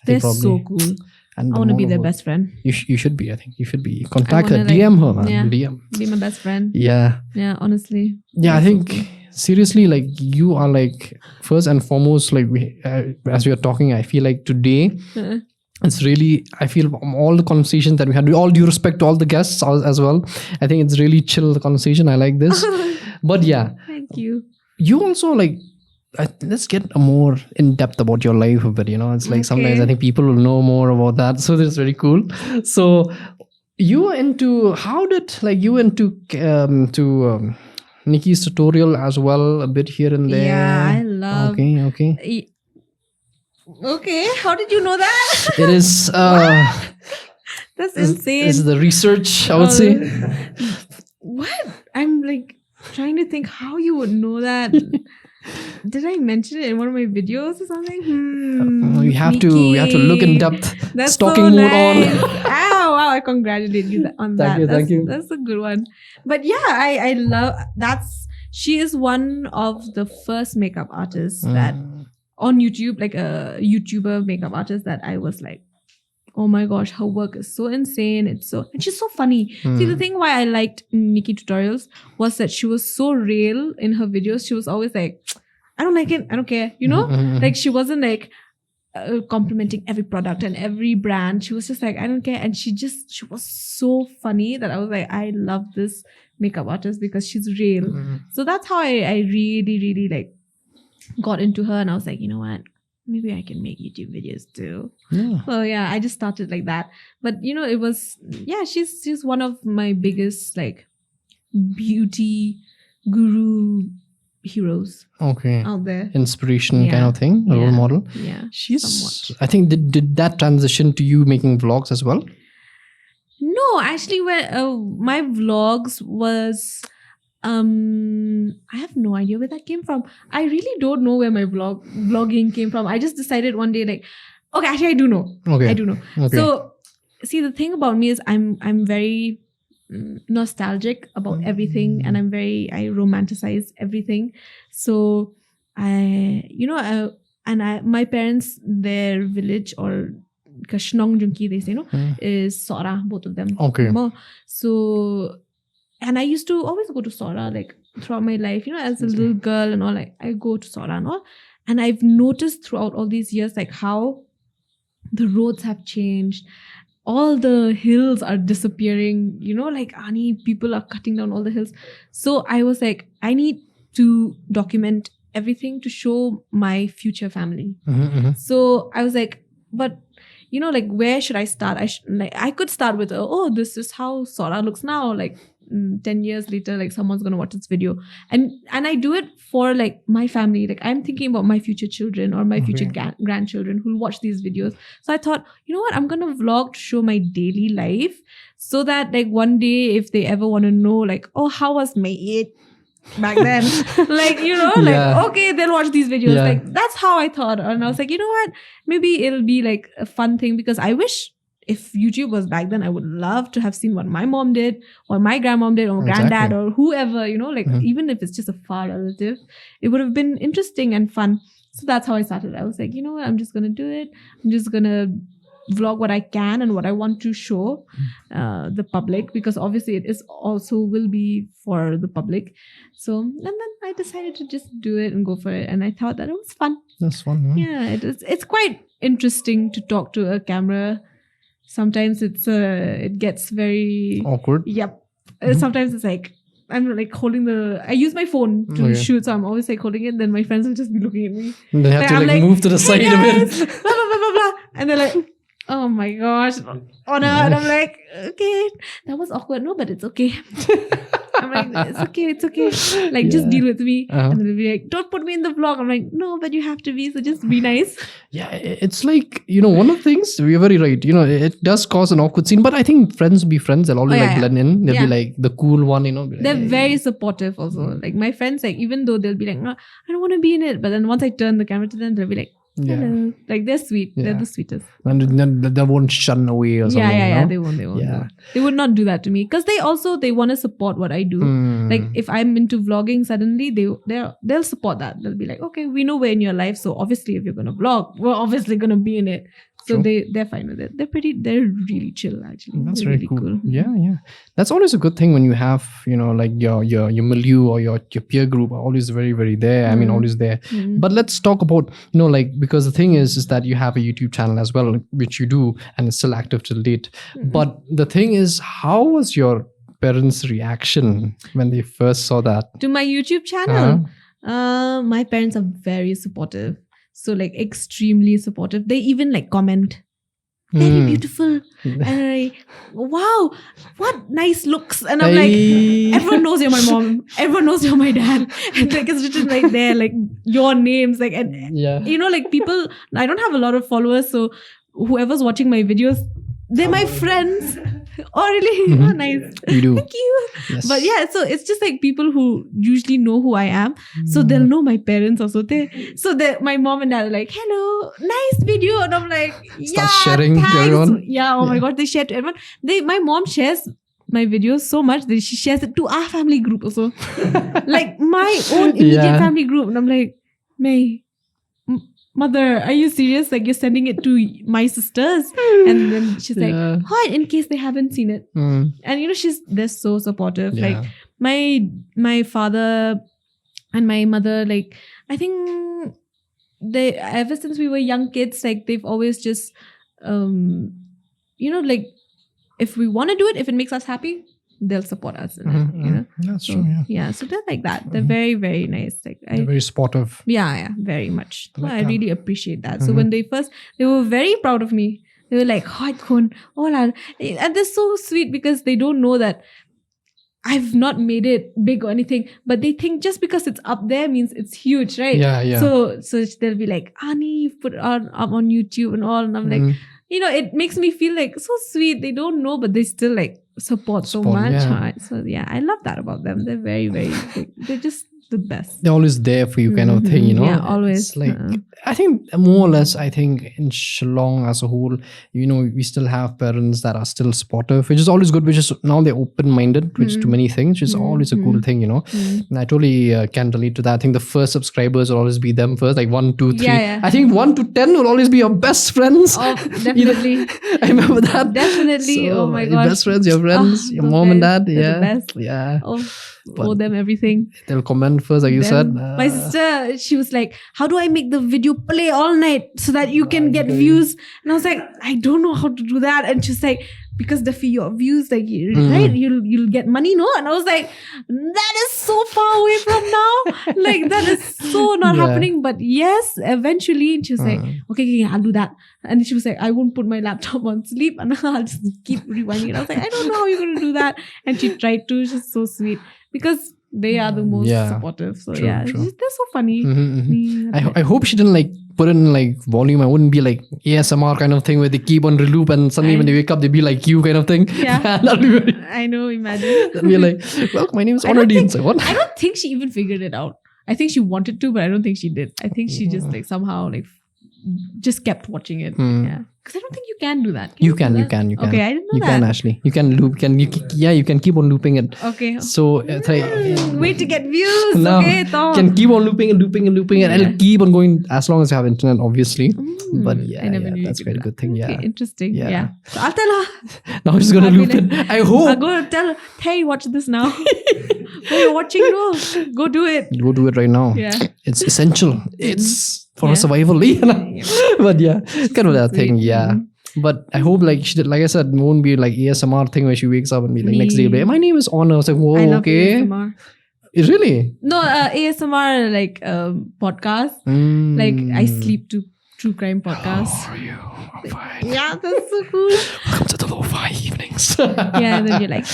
They're think so probably. cool. And I want to be more their of a- best friend. You should be. I think you should be. Contact her. wanna, DM her, man. yeah. DM. Be my best friend. Yeah. Yeah, honestly. Yeah, I That's so think cool. seriously, like, you are like first and foremost, like, as we are talking, I feel like today Uh-uh. it's really, I feel from all the conversations that we had, with all due respect to all the guests as well, I think it's really chill conversation. I like this. But yeah, Thank you. you also like, let's get a more in depth about your life a bit. It's like sometimes I think people will know more about that. So that's very cool. So you were into, how did like you went to Nikki's tutorial as well, a bit here and there? Yeah, I love. Okay. Okay, how did you know that? It is. That's insane. This is the research, I would say. What? I'm like trying to think how you would know that. Did I mention it in one of my videos or something? We have to look in depth. That's Stalking so mode nice. on. Wow, I congratulate you on that. Thank you. That's a good one. But yeah, I love she is one of the first makeup artists that on YouTube, like a YouTuber makeup artist that I was like, oh my gosh, her work is so insane. And she's so funny. See, the thing why I liked Nikki tutorials was that she was so real in her videos. She was always like, I don't like it. I don't care. Like she wasn't like complimenting every product and every brand. She was just like, I don't care. And she was so funny that I was like, I love this makeup artist because she's real. So that's how I really, really like got into her. And I was like, you know what? Maybe I can make YouTube videos too. Yeah. So yeah, I just started like that. But it was, she's one of my biggest like beauty guru heroes. Out there. Inspiration kind of thing, a role model. Yeah. She's somewhat. I think did that transition to you making vlogs as well? No, actually my vlogs was I have no idea where that came from. I really don't know where my vlogging came from. I just decided one day like, okay, actually I do know. I do know. Okay. So see, the thing about me is I'm very nostalgic about everything, and I romanticize everything. So my parents, their village or Kashnong Junki, they say, is Sora, both of them. Okay. So, and I used to always go to Sora like throughout my life, as a little girl and all, like I go to Sora and all. And I've noticed throughout all these years, like how the roads have changed. All the hills are disappearing, like Ani, people are cutting down all the hills. So I was like, I need to document everything to show my future family. So I was like, but like where should I start? I could start with, this is how Sora looks now. Like 10 years later, like someone's gonna watch this video, and I do it for like my family. Like I'm thinking about my future children or my future grandchildren who'll watch these videos. So I thought, you know what, I'm gonna vlog to show my daily life, so that like one day if they ever want to know like, oh, how was my age back then, like like okay, they'll watch these videos. Like that's how I thought. And I was like, you know what, maybe it'll be like a fun thing, because I wish if YouTube was back then, I would love to have seen what my mom did, or my grandmom did, or granddad, or whoever, like even if it's just a far relative, it would have been interesting and fun. So that's how I started. I was like, you know what, I'm just going to do it. I'm just going to vlog what I can and what I want to show the public, because obviously it is also will be for the public. So, and then I decided to just do it and go for it. And I thought that it was fun. That's fun. Yeah, it is. It's quite interesting to talk to a camera. Sometimes it gets very awkward. Yep. Sometimes it's like I'm like holding I use my phone to shoot, so I'm always like holding it. Then my friends will just be looking at me. They have to like move to the side guys, a bit. blah, blah, blah, blah, blah. And they're like, oh my gosh, Honor. And I'm like, okay, that was awkward. No, but it's okay. I'm like, it's okay. Like, just deal with me. And then they'll be like, don't put me in the vlog. I'm like, no, but you have to be, so just be nice. Yeah, it's like, one of the things, you're very right. It does cause an awkward scene, but I think friends will be friends. They'll always blend in. They'll be like the cool one, They're very supportive also. Like my friends, like even though they'll be like, no, I don't want to be in it. But then once I turn the camera to them, they'll be like, hello. Like they're sweet. They're the sweetest. And they won't shun away or something. Yeah. They won't. Yeah. They would not do that to me, because they want to support what I do. Like if I'm into vlogging, suddenly they'll support that. They'll be like, okay, we know we're in your life, so obviously if you're gonna vlog, we're obviously gonna be in it. So True. they're fine with it. They're really chill actually. That's They're very really cool. Yeah. That's always a good thing when you have, like your milieu or your peer group are always very, very there. I mean, always there. But let's talk about, like, because the thing is that you have a YouTube channel as well, which you do, and it's still active till date. But the thing is, how was your parents' reaction when they first saw that? To my YouTube channel, my parents are very supportive. So like extremely supportive. They even like comment, very beautiful, and wow, what nice looks. And I'm like, everyone knows you're my mom, everyone knows you're my dad, and like it's written right there, like your names, like, and like people. I don't have a lot of followers, so whoever's watching my videos, they're my friends. Oh really? Oh, nice. You do. Thank you. Yes. But yeah, so it's just like people who usually know who I am, so they'll know my parents also. So my mom and dad are like, "Hello, nice video," and I'm like, Start sharing to thanks. everyone. Yeah. Oh my god, they share to everyone. My mom shares my videos so much that she shares it to our family group also, like my own immediate family group, and I'm like, May. Mother, are you serious? Like you're sending it to my sisters? And then she's like, "Hi," in case they haven't seen it. And they're so supportive. Yeah. Like my father and my mother, like I think they ever since we were young kids, like they've always just like if we want to do it, if it makes us happy, they'll support us in it, That's so, true. Yeah, so they're like that. They're very, very nice. Like They're very supportive. yeah, very much. Like I that. really appreciate that. So when they were very proud of me. They were like, and they're so sweet because they don't know that I've not made it big or anything, but they think just because it's up there means it's huge, right? Yeah. So they'll be like, "Ani, you've put it up on YouTube and all," and I'm like, it makes me feel like so sweet. They don't know, but they still like support so much. Yeah. So yeah, I love that about them. They're very, very they're just the best. They're always there for you, kind of thing, Yeah, always. It's like I think more or less, I think in Shillong as a whole, we still have parents that are still supportive, which is always good. Which is now they're open-minded, which to many things, which is always a cool thing, And I totally can relate to that. I think the first subscribers will always be them first, like 1, 2, 3. Yeah. I think 1 to 10 will always be your best friends. Oh, definitely. I remember that. Definitely. So, Oh my your gosh. best friends, your friends, your those mom and guys, dad. they're Yeah. the best. Yeah. Owe them everything. They'll comment first, like you said. My sister, she was like, "How do I make the video play all night so that you can get views?" And I was like, "I don't know how to do that." And she's like, "Because your views, like right, you'll get money, no?" And I was like, "That is so far away from now. Like that is so not happening." But yes, eventually, and she was like, "Okay, I'll do that." And she was like, "I won't put my laptop on sleep, and I'll just keep rewinding it." I was like, "I don't know how you're gonna do that." And she tried to. She's so sweet because they are the most supportive. So True. they're so funny. I hope she didn't like put in like volume. I wouldn't be like ASMR kind of thing where they keep on reloop and suddenly when they wake up they be like you kind of thing. Yeah. That'll be very, I know, imagine. that'll be like, well, my name is Aunadine. So what? I don't think she even figured it out. I think she wanted to, but I don't think she did. I think she just like somehow like just kept watching it. Yeah. Because I don't think you can do that. You can. Okay, I didn't know that. You can actually. You can loop. You can keep on looping it. Okay. So wait to get views. now Okay, can keep on looping and it'll keep on going as long as you have internet, obviously. But I never knew that's you quite a could do good thing. that. Yeah. Okay, interesting. Yeah. Yeah. So I'll tell her. Now she's gonna I'll be loop like, it. I hope. I'll go tell her, "Hey, watch this now." When you're watching, no, go do it. Go do it right now. Yeah. It's essential. It's for Yeah. survival. But yeah, kind of that thing. Yeah. But I hope like she did, like I said, it won't be like ASMR thing where she wakes up and be like next day, like, my name is Honor. I was like, whoa, I love okay. ASMR. Really? No, ASMR like podcast. Like I sleep to true crime podcasts. How are you? I'm fine. Yeah, that's so cool. Welcome to the Lofi Evenings. Yeah, and then you're like,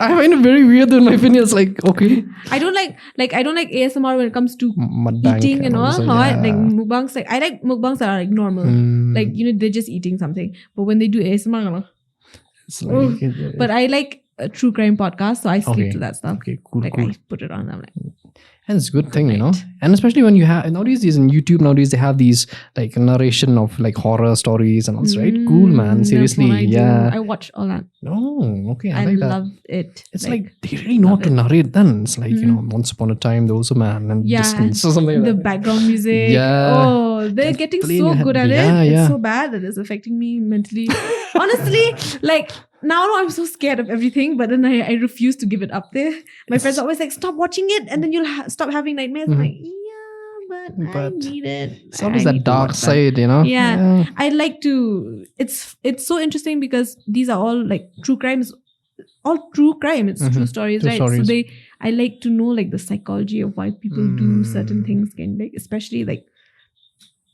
I find it very weird in my opinion. It's like, okay. I don't like ASMR when it comes to Mukbang eating and all. so, Like mukbangs, like I like mukbangs that are like normal. Like they're just eating something. But when they do ASMR, I'm like, it's like, but I like a true crime podcast, so I sleep to that stuff. Okay, cool, Like cool. I put it on. I'm like, And it's a good thing, and especially when you have nowadays in YouTube, they have these like narration of like horror stories and all this, right? Cool, man. Seriously, that's what I do. yeah. I watch all that. Oh, okay. I I like that. love it. It's like they really know how to narrate. Then it's like once upon a time there was a man and distance or something like the that. background music. Yeah. Oh, they're Just getting playing so your good head. at Yeah, it. yeah. It's so bad that it's affecting me mentally. Honestly, like now I'm so scared of everything, but then I refuse to give it up there. My friends are always like, stop watching it and then you'll stop having nightmares. I'm like, yeah, but I need it. It's always that dark side, Yeah. I like to, it's so interesting because these are all like true crimes, all true crime. It's true stories, True right? stories. So I like to know like the psychology of why people do certain things, like especially like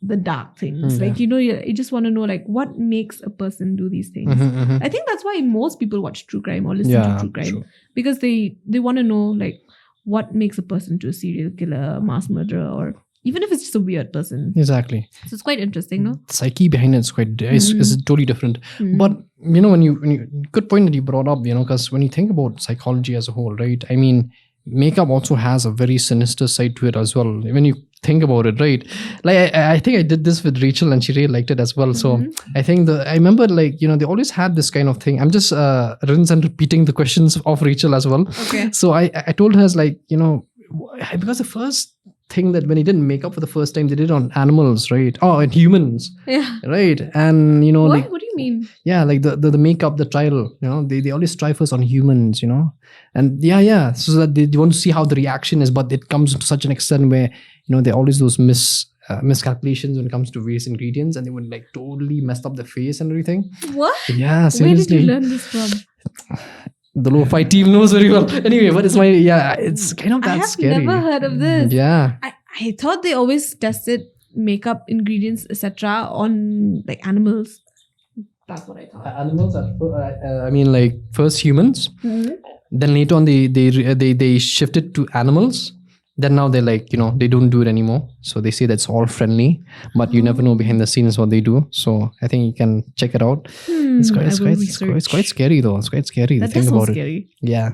the dark things. Like, you just want to know like what makes a person do these things. I think that's why most people watch true crime or listen to true crime, because they want to know like what makes a person to a serial killer, mass murderer, or even if it's just a weird person. Exactly. So it's quite interesting, no? The psyche behind it is is totally different. But when you good point that you brought up, because when you think about psychology as a whole, right? I mean, makeup also has a very sinister side to it as well. When you think about it, right? Like I think I did this with Rachel and she really liked it as well. So I think I remember like, they always had this kind of thing. I'm just rinse and repeating the questions of Rachel as well. Okay. So I told her like, because the first thing that when he did makeup for the first time, they did on animals, right? Oh, and humans. Yeah. Right. And What? like, What do you mean? yeah, like the makeup, the trial, they always try first on humans, and so that they want to see how the reaction is, but it comes to such an extent where there are always those miscalculations when it comes to various ingredients, and they would like totally messed up the face and everything. What? Yeah, seriously. Where did you learn this from? The Lo-Fi team knows very well. Anyway, but it's it's kind of that scary. I have never heard of this. Yeah. I thought they always tested makeup ingredients, etc., on like animals. That's what I thought. Animals are, I mean, like first humans, then later on they shifted to animals. Then now they're like, they don't do it anymore. So they say that's all friendly, but you never know behind the scenes what they do. So I think you can check it out. It's quite scary though. It's quite scary to think about it. Yeah.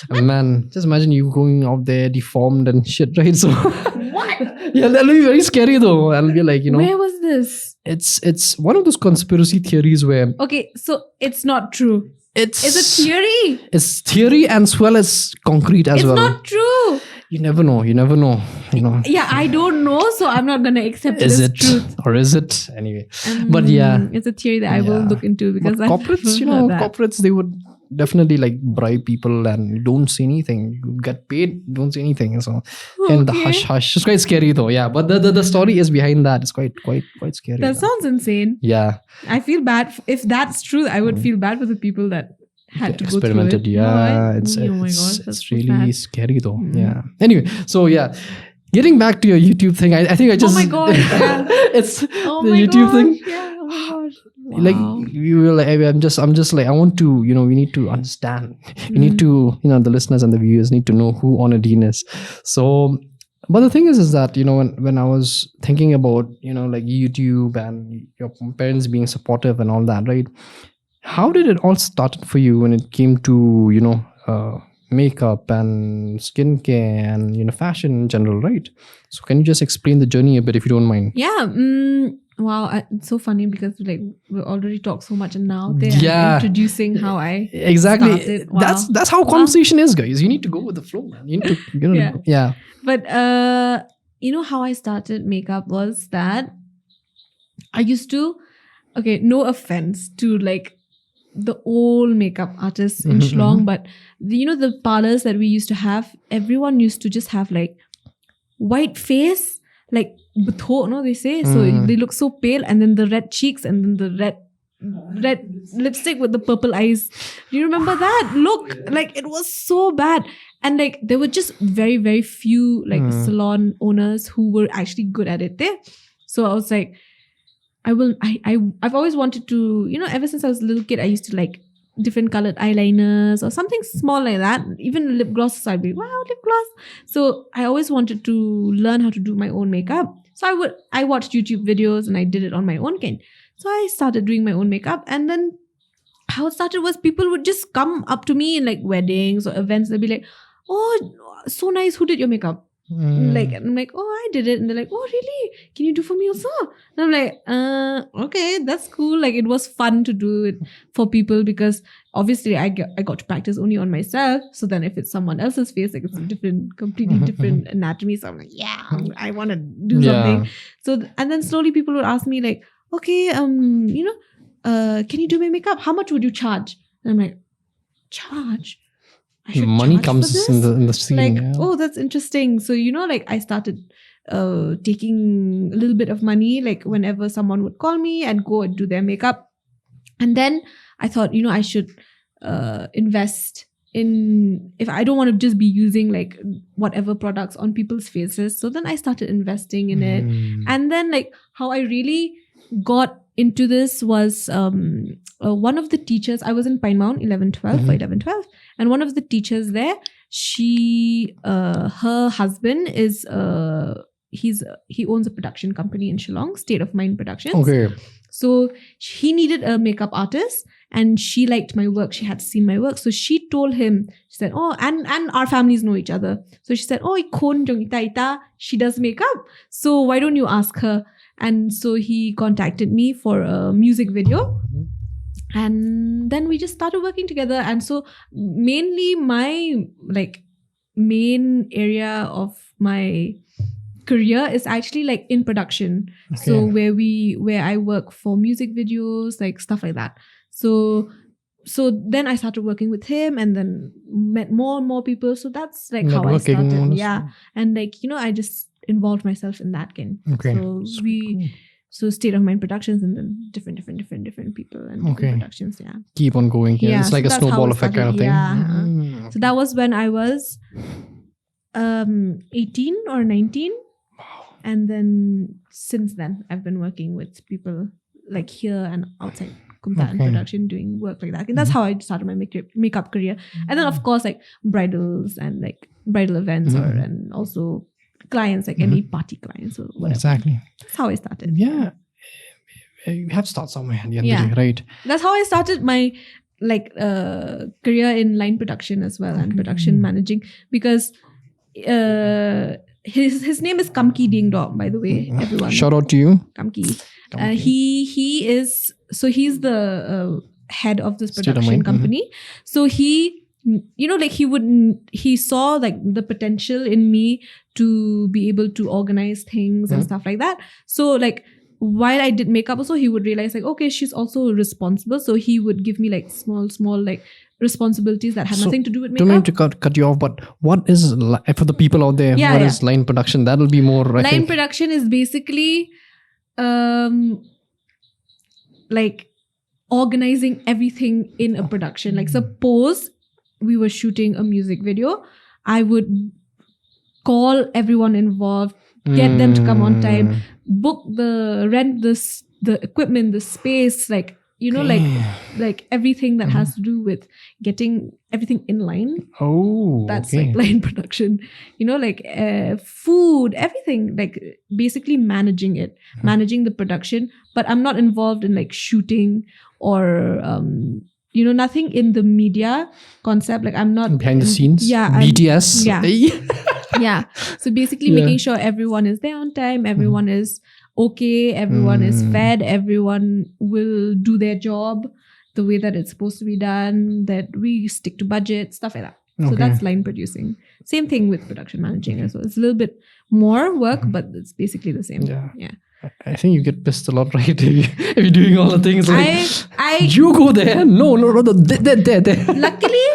Man, just imagine you going out there deformed and shit, right? So What? Yeah, that'll be very scary though. I'll be like, Where was this? It's one of those conspiracy theories where Okay, so it's not true. It's a theory. It's theory and as well as concrete as well. It's not true. You never know. Yeah, I don't know, so I'm not gonna accept Is this it truth. or is it? Anyway. But yeah. It's a theory that I will look into because but corporates, corporates they would definitely like bribe people and don't say anything. You get paid, don't say anything. So and the hush. It's quite scary though, yeah. But the story is behind that. It's quite scary. That sounds insane. Yeah. I feel bad if that's true. I would feel bad for the people that had to go through it. Yeah, No, it's oh my gosh, that's so really sad. scary though. Yeah. Anyway, so yeah, getting back to your YouTube thing, I think I just Oh my god! Yeah. it's Oh the my YouTube gosh, thing. Yeah. Oh my gosh. Wow. Like you were like, I'm just like I want to, we need to understand. You need to, the listeners and the viewers need to know who Aunadine is. So. But the thing is that, when I was thinking about, like YouTube and your parents being supportive and all that, right? How did it all start for you when it came to, makeup and skincare and, fashion in general, right? So can you just explain the journey a bit if you don't mind? Yeah. Wow. It's so funny because like we already talked so much and now they're introducing how I exactly started. Wow. That's how conversation is, guys. You need to go with the flow, man. You need to, yeah. But how I started makeup was that I used to, no offense to like the old makeup artists in Shillong, but the parlors that we used to have, everyone used to just have like white face, like butho, no, they say. So they look so pale, and then the red cheeks, and then the red lipstick with the purple eyes. Do you remember that look? Like it was so bad. And like there were just very, very few like salon owners who were actually good at it there. So I was like, I've always wanted to, ever since I was a little kid, I used to like different colored eyeliners or something small like that. Even lip gloss, I'd be, wow, lip gloss. So I always wanted to learn how to do my own makeup. So I watched YouTube videos and I did it on my own kind. So I started doing my own makeup, and then how it started was people would just come up to me in like weddings or events. They'd be like, oh, so nice. Who did your makeup? Like, and I'm like, oh, I did it. And they're like, oh, really? Can you do for me also? And I'm like, okay, that's cool. Like, it was fun to do it for people because obviously I got to practice only on myself. So then if it's someone else's face, like it's a completely different anatomy. So I'm like, yeah, I want to do something. So, and then slowly people would ask me like, okay, can you do my makeup? How much would you charge? And I'm like, charge? Money comes in the scene. Like, oh, that's interesting. So, like I started taking a little bit of money, like whenever someone would call me and go and do their makeup. And then I thought, I should invest in, if I don't want to just be using like whatever products on people's faces. So then I started investing in it. And then like how I really got into this was one of the teachers. I was in Pine Mount 11-12, and one of the teachers there, her husband is he owns a production company in Shillong, State of Mind Productions. Okay. So he needed a makeup artist, and she liked my work. She had seen my work, so she told him. She said, "Oh, and our families know each other." So she said, "Oh, she does makeup. So why don't you ask her?" And so he contacted me for a music video. And then we just started working together. And so mainly my main area of my career is actually like in production. Okay. So where I work for music videos, like stuff like that. So then I started working with him and then met more and more people. So that's like how I started. Honestly. Yeah. And like, I just involved myself in that again. Okay. So State of Mind Productions and then different people and different productions. Yeah. Keep on going here. Yeah, it's like a snowball effect kind of thing. Yeah. So that was when I was 18 or 19. Wow. And then since then I've been working with people like here and outside Kumta production doing work like that. And that's how I started my makeup career. And then of course like bridals and like bridal events and also clients, like any party clients or whatever. Exactly. That's how I started. Yeah. You have to start somewhere at the end of the day, right? That's how I started my career in line production as well and production managing, because his name is Kamki Ding Dong, by the way, everyone. Shout out to you. Kamki. He's the head of this production company. So he saw like the potential in me to be able to organize things and stuff like that. So like while I did makeup also, he would realize like, okay, she's also responsible. So he would give me like small like responsibilities that had nothing to do with makeup. Don't mean to cut you off, but what is, for the people out there, what is line production? That'll be more, line production is basically like organizing everything in a production. Like suppose we were shooting a music video, I would call everyone involved, get them to come on time, rent the equipment, the space, like like everything that has to do with getting everything in line. That's like line production. Like food, everything, like basically managing it, managing the production. But I'm not involved in like shooting or nothing in the media concept. Like I'm not behind the scenes. Yeah, BTS. Yeah. So basically making sure everyone is there on time, everyone is okay, everyone is fed, everyone will do their job the way that it's supposed to be done, that we stick to budget, stuff like that. So that's line producing. Same thing with production managing as well. It's a little bit more work, but it's basically the same. Yeah. I think you get pissed a lot, right? If you're doing all the things like, you go there. No, there. Luckily,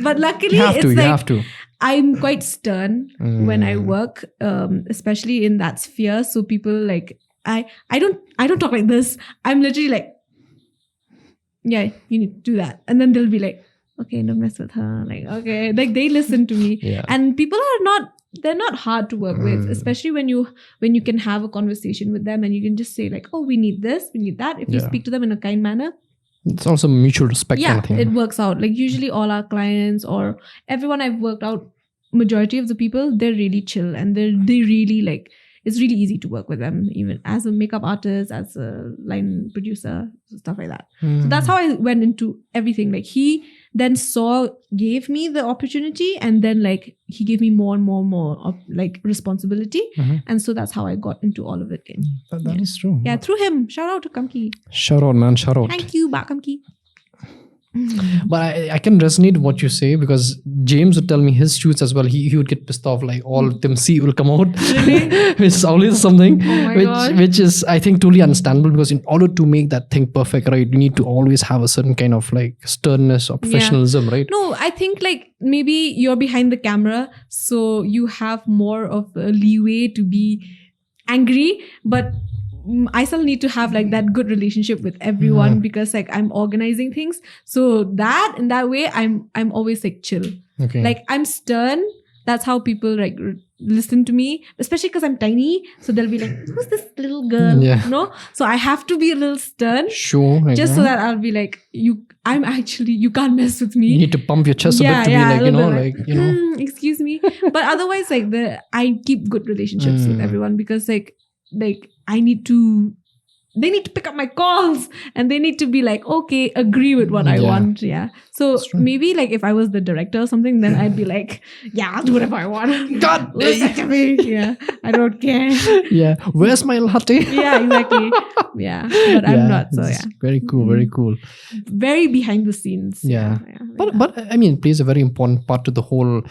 but luckily you have to. I'm quite stern when I work, especially in that sphere. So people like, I don't talk like this. I'm literally like, yeah, you need to do that. And then they'll be like, okay, don't mess with her. Like, okay, like they listen to me. Yeah. And people they're not hard to work with, especially when you can have a conversation with them and you can just say like, oh, we need this, we need that. If you speak to them in a kind manner, it's also mutual respect. Yeah, kind of thing. It works out. Like usually all our clients or everyone I've worked out, majority of the people, they're really chill and they really like, it's really easy to work with them, even as a makeup artist, as a line producer, stuff like that. So that's how I went into everything. Like then gave me the opportunity, and then like he gave me more and more of like responsibility. And so that's how I got into all of it. That is true. Yeah, through him. Shout out to Kamki. Shout out, man. Shout out. Thank you, Kamki. But I can resonate what you say, because James would tell me his shoots as well. He would get pissed off, like all them C will come out, which is always something, which is I think totally understandable, because in order to make that thing perfect, right, you need to always have a certain kind of like sternness or professionalism, right? No, I think like maybe you're behind the camera, so you have more of a leeway to be angry, but I still need to have like that good relationship with everyone, because like I'm organizing things. So that in that way, I'm always like chill. Okay. Like I'm stern. That's how people like listen to me, especially because I'm tiny. So they'll be like, "Who's this little girl?" Yeah. You know. So I have to be a little stern, Sure. just so that I'll be like, you can't mess with me. You need to pump your chest a bit to be like, excuse me. But otherwise, like I keep good relationships with everyone, because like they need to pick up my calls, and they need to be like, okay, agree with what I want. Yeah. So maybe like if I was the director or something, then I'd be like, yeah, I'll do whatever I want. God, listen to me. Yeah. I don't care. Yeah. Where's my latte? Yeah, exactly. Yeah. But I'm not. So yeah. Very cool. Very cool. Very behind the scenes. Yeah. But I mean, it plays a very important part to the whole,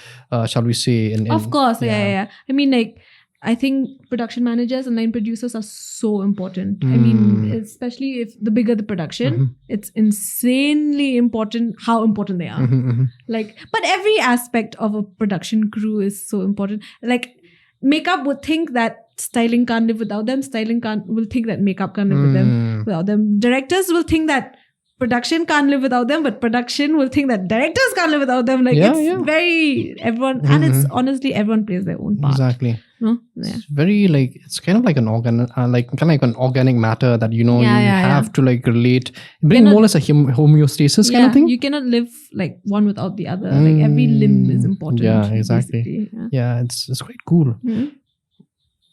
shall we say, of course. Yeah. I mean, like, I think production managers and line producers are so important. I mean, especially if the bigger the production, it's insanely important how important they are. Like, but every aspect of a production crew is so important. Like, makeup would think that styling can't live without them. Will think that makeup can't live without them. Directors will think that production can't live without them, but production will think that directors can't live without them. Like very everyone, and it's honestly everyone plays their own part. Exactly. No? Yeah. It's very like, it's kind of like an an organic matter that you have to like relate, bring more or less a homeostasis kind of thing. You cannot live like one without the other. Like every limb is important. Yeah, exactly. Yeah, it's quite cool.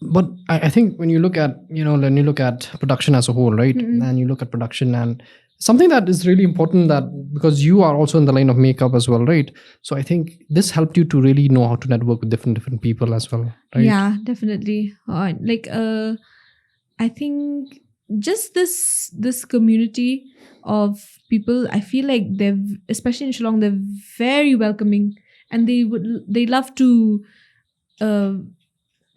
But I think when you look at production as a whole, right, and you look at production and something that is really important, that because you are also in the line of makeup as well, right? So I think this helped you to really know how to network with different people as well, right? Yeah, definitely. I think just this community of people, I feel like especially in Shillong, they're very welcoming, and they love to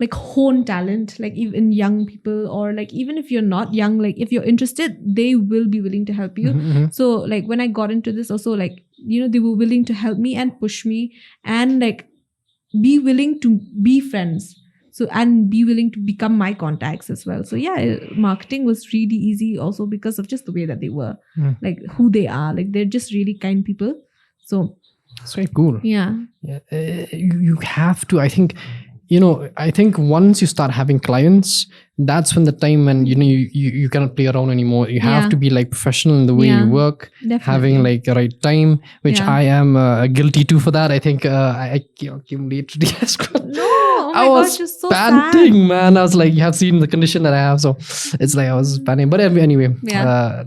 like hone talent, like even young people, or like even if you're not young, like if you're interested, they will be willing to help you. So like when I got into this also, like, they were willing to help me and push me, and like be willing to be friends. So, and be willing to become my contacts as well. So yeah, marketing was really easy also because of just the way that they were, like who they are, like they're just really kind people. So that's very cool. Yeah. You have to, I think once you start having clients, that's when the time when you cannot play around anymore. You have to be like professional in the way you work, having like the right time, which I am guilty too for that. I think I came late today as well. No, oh my gosh, you're so panting, sad. Man. I was like, you have seen the condition that I have, so it's like I was panting. But anyway,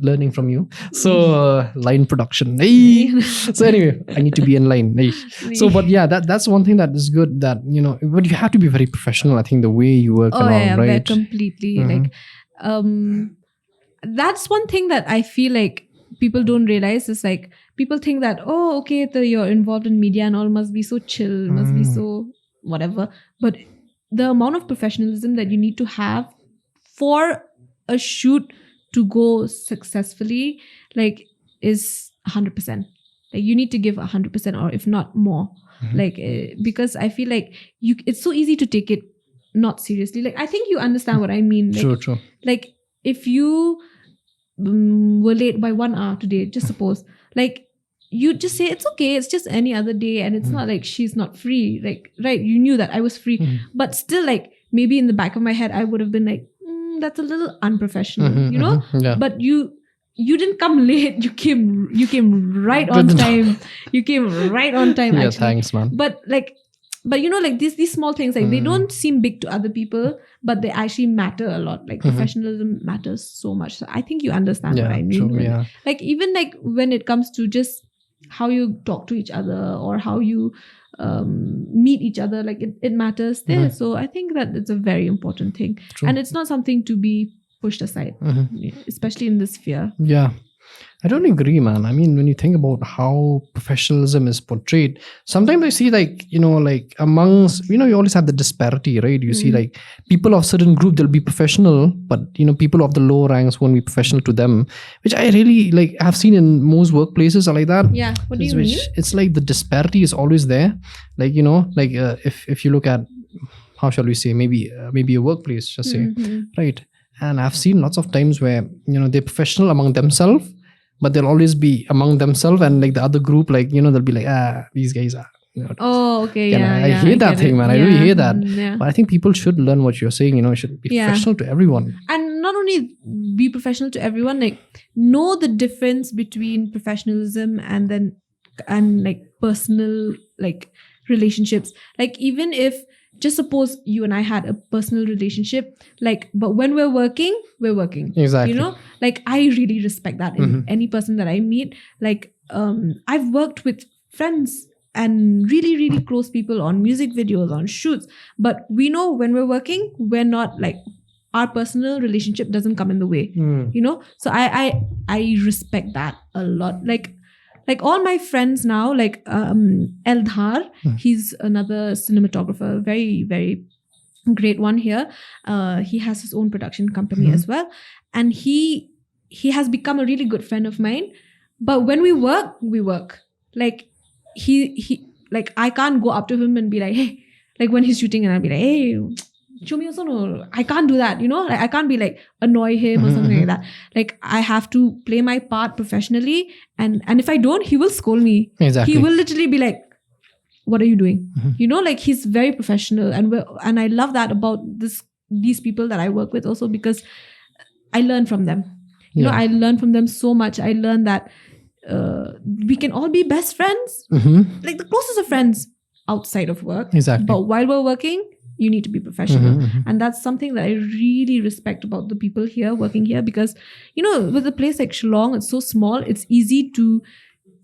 learning from you. So line production. Hey. So anyway, I need to be in line. Hey. So, but yeah, that's one thing that is good. That but you have to be very professional. I think the way you work right? Completely. Like, that's one thing that I feel like people don't realize is like people think that you're involved in media and all must be so chill, must be so whatever. But the amount of professionalism that you need to have for a shoot to go successfully, like, is 100%. Like you need to give 100%, or if not more. Like because I feel like it's so easy to take it not seriously. Like I think you understand what I mean. Like, true. Like if you were late by 1 hour today, just suppose, like you just say it's okay, it's just any other day, and it's not like she's not free. Like, right, you knew that I was free, but still, like maybe in the back of my head I would have been like, that's a little unprofessional, Yeah. But you didn't come late. You came right on time. You came right on time. Yeah, actually. Thanks, man. But like these small things, like they don't seem big to other people, but they actually matter a lot. Like professionalism matters so much. So I think you understand what I mean. True, yeah. Like even like when it comes to just how you talk to each other or how you meet each other, like it matters there. So I think that it's a very important thing. True. And it's not something to be pushed aside, especially in this sphere. Yeah. I don't agree, man. I mean, when you think about how professionalism is portrayed, sometimes I see like amongst, you always have the disparity, right? You see like people of certain group, they'll be professional, but people of the lower ranks won't be professional to them, which I really have seen in most workplaces are like that. Yeah. What do you mean? It's like the disparity is always there. Like, if you look at, how shall we say, maybe a workplace, just say, right? And I've seen lots of times where, they're professional among themselves, but they'll always be among themselves, and like the other group, like, they'll be like, these guys are. Oh, okay. I hate that thing, man. I really hate that. Yeah. But I think people should learn what you're saying, it should be professional to everyone. And not only be professional to everyone, like know the difference between professionalism and like personal like relationships. Like even if, just suppose you and I had a personal relationship, like, but when we're working. Exactly. Like I really respect that in any person that I meet. Like, I've worked with friends and really, really close people on music videos, on shoots. But we know when we're working, we're not like, our personal relationship doesn't come in the way, So I respect that a lot. Like all my friends now, like Eldhar, he's another cinematographer, very, very great one here. He has his own production company as well. And he has become a really good friend of mine. But when we work. Like he like I can't go up to him and be like, hey, like when he's shooting and I'll be like, hey, show me also. No, I can't do that, Like I can't be like annoy him or something like that. Like I have to play my part professionally, and if I don't, he will scold me. Exactly. He will literally be like, what are you doing? Like he's very professional, and I love that about these people that I work with also, because I learn from them. I learn from them so much. I learned that we can all be best friends, like the closest of friends outside of work. Exactly. But while we're working, you need to be professional. And that's something that I really respect about the people here working here, because with a place like Shillong, it's so small, it's easy to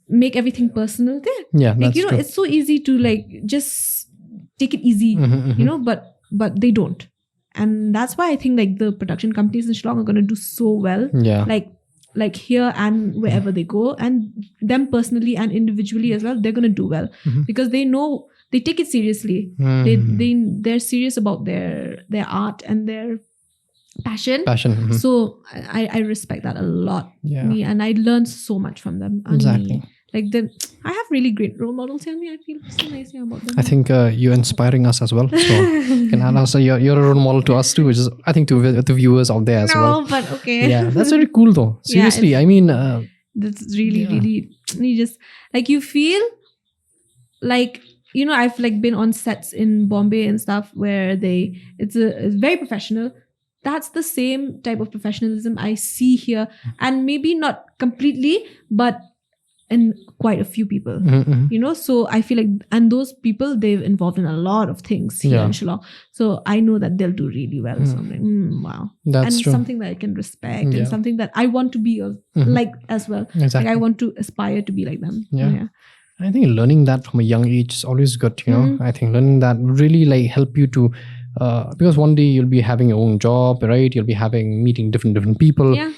make everything personal there. Yeah, like that's true. It's so easy to like just take it easy, but they don't. And that's why I think like the production companies in Shillong are going to do so well. Yeah. Like here and wherever they go, and them personally and individually as well, they're going to do well, because they know, they take it seriously. They're serious about their art and their passion. So I respect that a lot. And I learned so much from them. Exactly. Like I have really great role models here. I feel so nice about them. I think you're inspiring us as well. So you can add us. You're a role model to us too, which is, I think, to the viewers out there as well. No, but okay. Yeah, that's very cool though. Seriously, I mean, that's really, really. You just like, you feel like, I've like been on sets in Bombay and stuff where it's very professional. That's the same type of professionalism I see here, and maybe not completely, but in quite a few people, so I feel like, and those people, they've involved in a lot of things here in Shillong, so I know that they'll do really well. So I'm like, wow, that's and true. Something that I can respect, and something that I want to be like as well. Exactly. Like I want to aspire to be like them. Yeah. I think learning that from a young age is always good. I think learning that really like help you to, because one day you'll be having your own job, right? You'll be meeting different people. Yeah.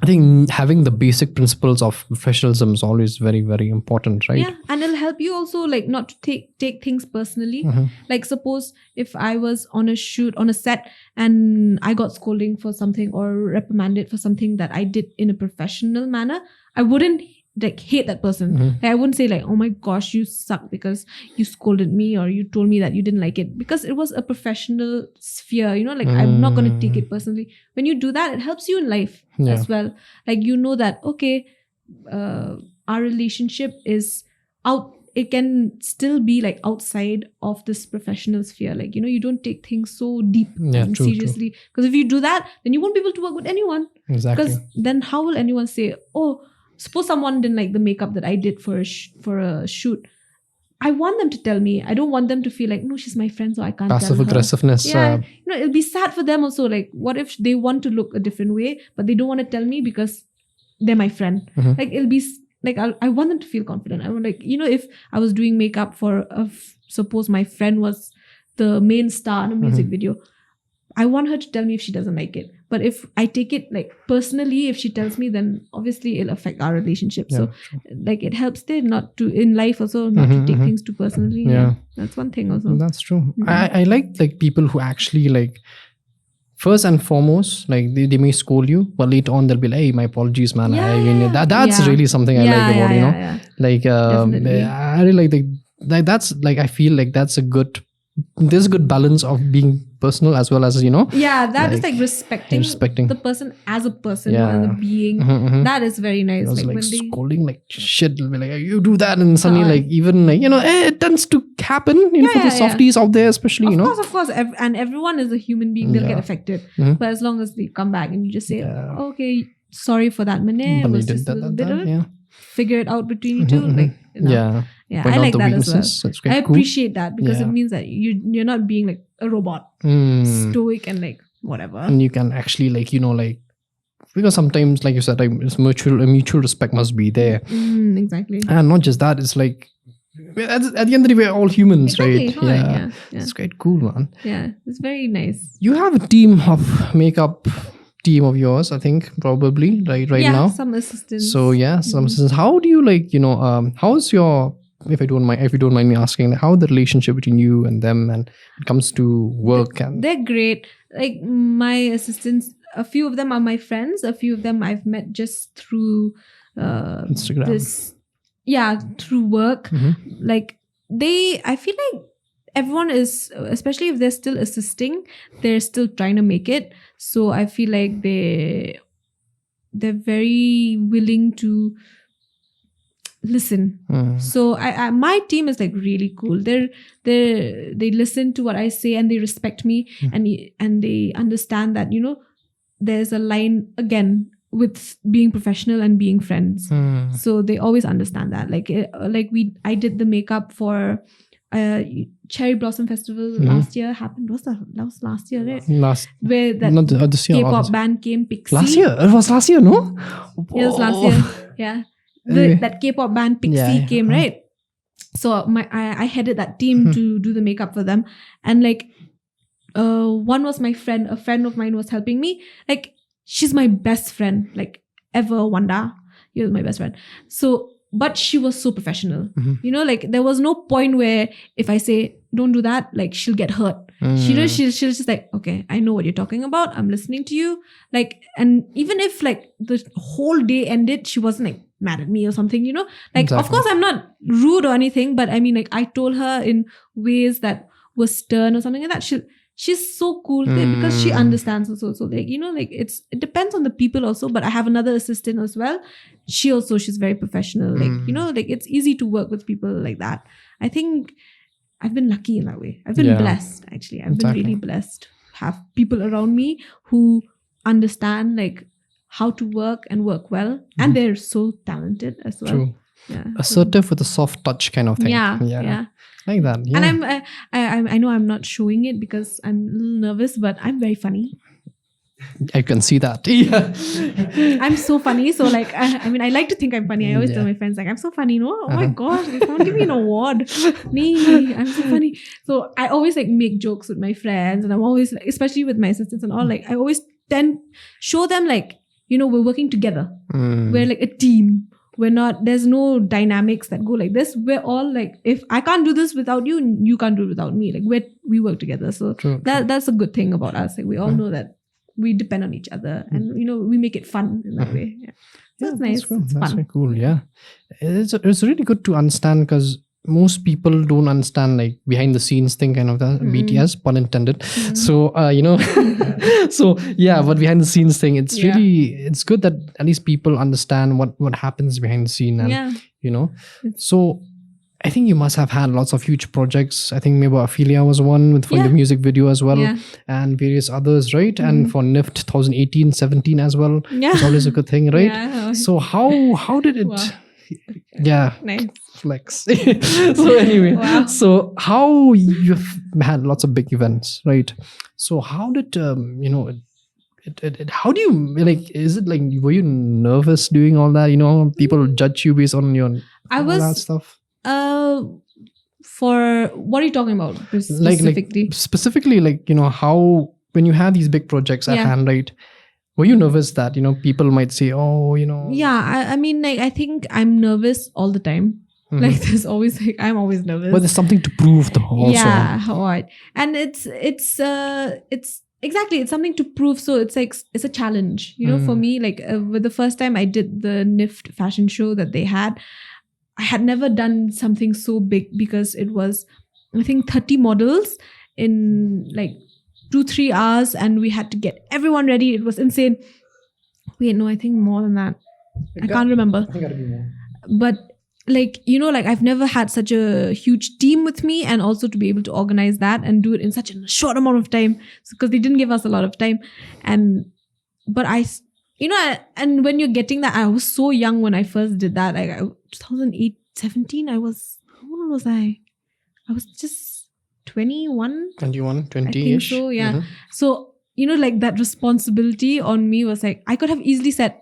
I think having the basic principles of professionalism is always very, very important, right? Yeah, and it'll help you also like not to take things personally. Like suppose if I was on a shoot, on a set, and I got scolding for something or reprimanded for something that I did in a professional manner, I wouldn't like hate that person. Like, I wouldn't say like, oh my gosh, you suck because you scolded me or you told me that you didn't like it, because it was a professional sphere, like I'm not going to take it personally. When you do that, it helps you in life as well. Like that, okay, our relationship is out, it can still be like outside of this professional sphere. Like, you don't take things so deep and seriously, because if you do that, then you won't be able to work with anyone. Exactly. Because then how will anyone say, oh, suppose someone didn't like the makeup that I did for a shoot. I want them to tell me. I don't want them to feel like, no, she's my friend, so I can't passive tell her. aggressiveness. Yeah, it'll be sad for them also. Like, what if they want to look a different way, but they don't want to tell me because they're my friend? Like, it'll be like I want them to feel confident. I want, like, you know, if I was doing makeup for suppose my friend was the main star in a music video, I want her to tell me if she doesn't like it. But if I take it like personally, if she tells me, then obviously it'll affect our relationship. So like it helps there not to, in life also, not to take things too personally. Yeah. That's one thing also. That's true. I like people who actually like, first and foremost, like they may scold you, but later on they'll be like, hey, my apologies, man. That's really something I like about, you know, like I really like that's like, I feel like there's a good balance of being personal as well as, you know. Yeah, that is like respecting the person as a person and a being. That is very nice. Like when they scolding like shit, will be like, you do that, and suddenly like even like, you know, it tends to happen, you know, for the softies out there especially, you know. Of course, and everyone is a human being, they'll get affected. But as long as they come back and you just say, okay, sorry for that minute, was just a little bit of it. Figure it out between you two. Like, you know. Yeah, I like that as well. I appreciate that, because it means that you're not being like a robot, stoic and like whatever. And you can actually like, you know, like, because sometimes, like you said, like, it's mutual respect must be there. Exactly. And not just that, it's like at the end of the day, we're all humans, right? Yeah. It's quite cool, man. Yeah, it's very nice. You have a team of makeup team of yours, I think, probably right now. Some assistants. So some assistants. How do you like, you know, how's your, if you don't mind me asking, how the relationship between you and them, and it comes to work? They're great. Like my assistants, a few of them are my friends. A few of them I've met just through Instagram. Through work. Like I feel like everyone is, especially if they're still assisting, they're still trying to make it. So I feel like they're very willing to listen. So my team is like really cool. They listen to what I say and they respect me, and they understand that, you know, there's a line again with being professional and being friends. So they always understand that. I did the makeup for Cherry Blossom Festival last year happened. That was last year, right? Where that K-pop band came, Pixie. Last year? It was last year, no? It was last year. Yeah. That K-pop band Pixie came, right? So I headed that team to do the makeup for them. And like one was my friend. A friend of mine was helping me. Like, she's my best friend, like ever, Wanda. You're my best friend. So, but she was so professional. You know, like there was no point where if I say, don't do that, like she'll get hurt. She'll just like, okay, I know what you're talking about. I'm listening to you. Like, and even if like the whole day ended, she wasn't like mad at me or something, you know? Like, of course I'm not rude or anything, but I mean, like I told her in ways that were stern or something like that. She's so cool because she understands also. So like, you know, like it depends on the people also, but I have another assistant as well. She's very professional. Like, you know, like it's easy to work with people like that. I think I've been lucky in that way. I've been blessed, actually. I've been really blessed to have people around me who understand like how to work and work well. And they're so talented as well. True. Yeah. Assertive with a soft touch kind of thing. Yeah. Like that. Yeah. And I know I'm not showing it because I'm a little nervous, but I'm very funny. I can see that. Yeah. I'm so funny. So like, I mean, I like to think I'm funny. I always tell my friends like, I'm so funny, no? Oh my gosh, they can't give me an award. Me, I'm so funny. So I always like make jokes with my friends, and I'm always, especially with my assistants and all, like I always show them like, you know, we're working together. We're like a team. There's no dynamics that go like this. We're all like, if I can't do this without you, you can't do it without me. Like we work together. So that's a good thing about us. Like we all know that we depend on each other, and you know, we make it fun in that way. Yeah. So it's nice. Cool. It's that's fun. Very cool. Yeah. It's really good to understand, because most people don't understand like behind the scenes thing, kind of that. BTS, pun intended. So you know, so yeah, but behind the scenes thing, it's it's good that at least people understand what happens behind the scene, and you know. So I think you must have had lots of huge projects. I think maybe Ophelia was one for the music video as well, and various others, right? And for NIFT 2018-17 as well. It's always a good thing, right? Yeah. So how did it? Wow. Yeah. Nice. Flex. So anyway, so how you've had lots of big events, right? So how did you know? how do you like? Is it like were you nervous doing all that? People judge you based on your I all that was stuff. For what are you talking about specifically? Specifically, how when you have these big projects at Yeah. hand, right? Were you nervous that people might say, oh, Yeah, I mean, like I think I'm nervous all the time. Like there's always I'm always nervous. But there's something to prove though also. Yeah, right. And it's exactly, it's something to prove. So it's like it's a challenge, for me. Like with the first time I did the NIFT fashion show that they had, I had never done something so big because it was, I think, 30 models in like 2-3 hours, and we had to get everyone ready. It was insane. Wait, no, I think more than that. I can't remember. I think it'll be more. But like, I've never had such a huge team with me, and also to be able to organize that and do it in such a short amount of time, because they didn't give us a lot of time. But and when you're getting that, I was so young when I first did that. Like 2008, 17, how old was I? I was just 21. 20-ish. I think so, yeah. So, like that responsibility on me was like, I could have easily said,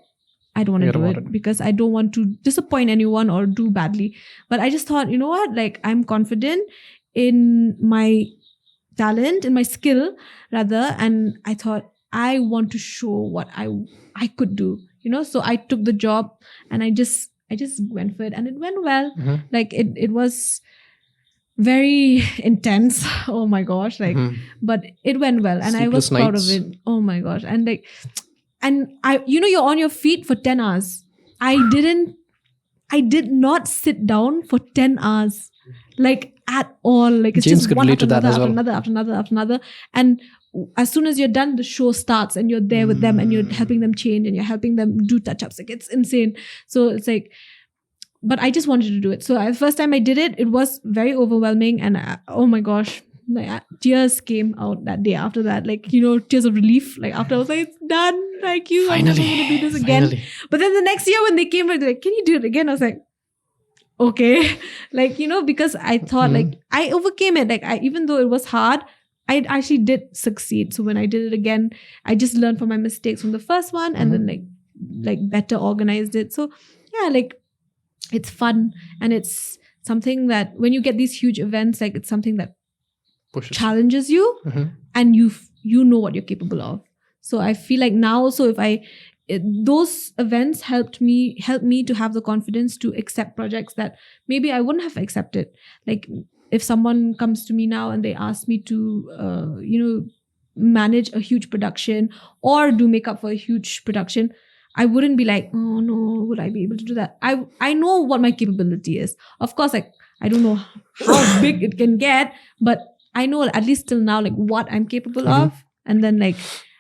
I don't want to do it because I don't want to disappoint anyone or do badly. But I just thought, you know what? Like, I'm confident in my talent, in my skill rather. And I thought, I want to show what I could do, So I took the job and I just went for it, and it went well. Like it was very intense. Oh my gosh. Like, but it went well, and I was proud of it. Oh my gosh. And like, and you're on your feet for 10 hours. I did not sit down for 10 hours, like at all. Like it's James just could one relate after to that another, as after another. And as soon as you're done, the show starts, and you're there with them, and you're helping them change, and you're helping them do touch-ups. Like it's insane. So it's like, but I just wanted to do it. So the first time I did it, it was very overwhelming, and oh my gosh, like, tears came out that day after that. Like, tears of relief. Like after I was like, it's done. Like I'm never going to do this again. Finally. But then the next year when they came, they're like, can you do it again? I was like, okay. Like, because I thought like I overcame it. Like even though it was hard, I actually did succeed. So when I did it again, I just learned from my mistakes from the first one, and then like better organized it. So yeah, like it's fun, and it's something that when you get these huge events, like it's something that challenges you, and you know what you're capable of. So I feel like now also those events helped me to have the confidence to accept projects that maybe I wouldn't have accepted. Like if someone comes to me now and they ask me to manage a huge production or do makeup for a huge production, I wouldn't be like, oh no, would I be able to do that? I know what my capability is. Of course, like I don't know how big it can get, but I know at least till now like what I'm capable of, and then like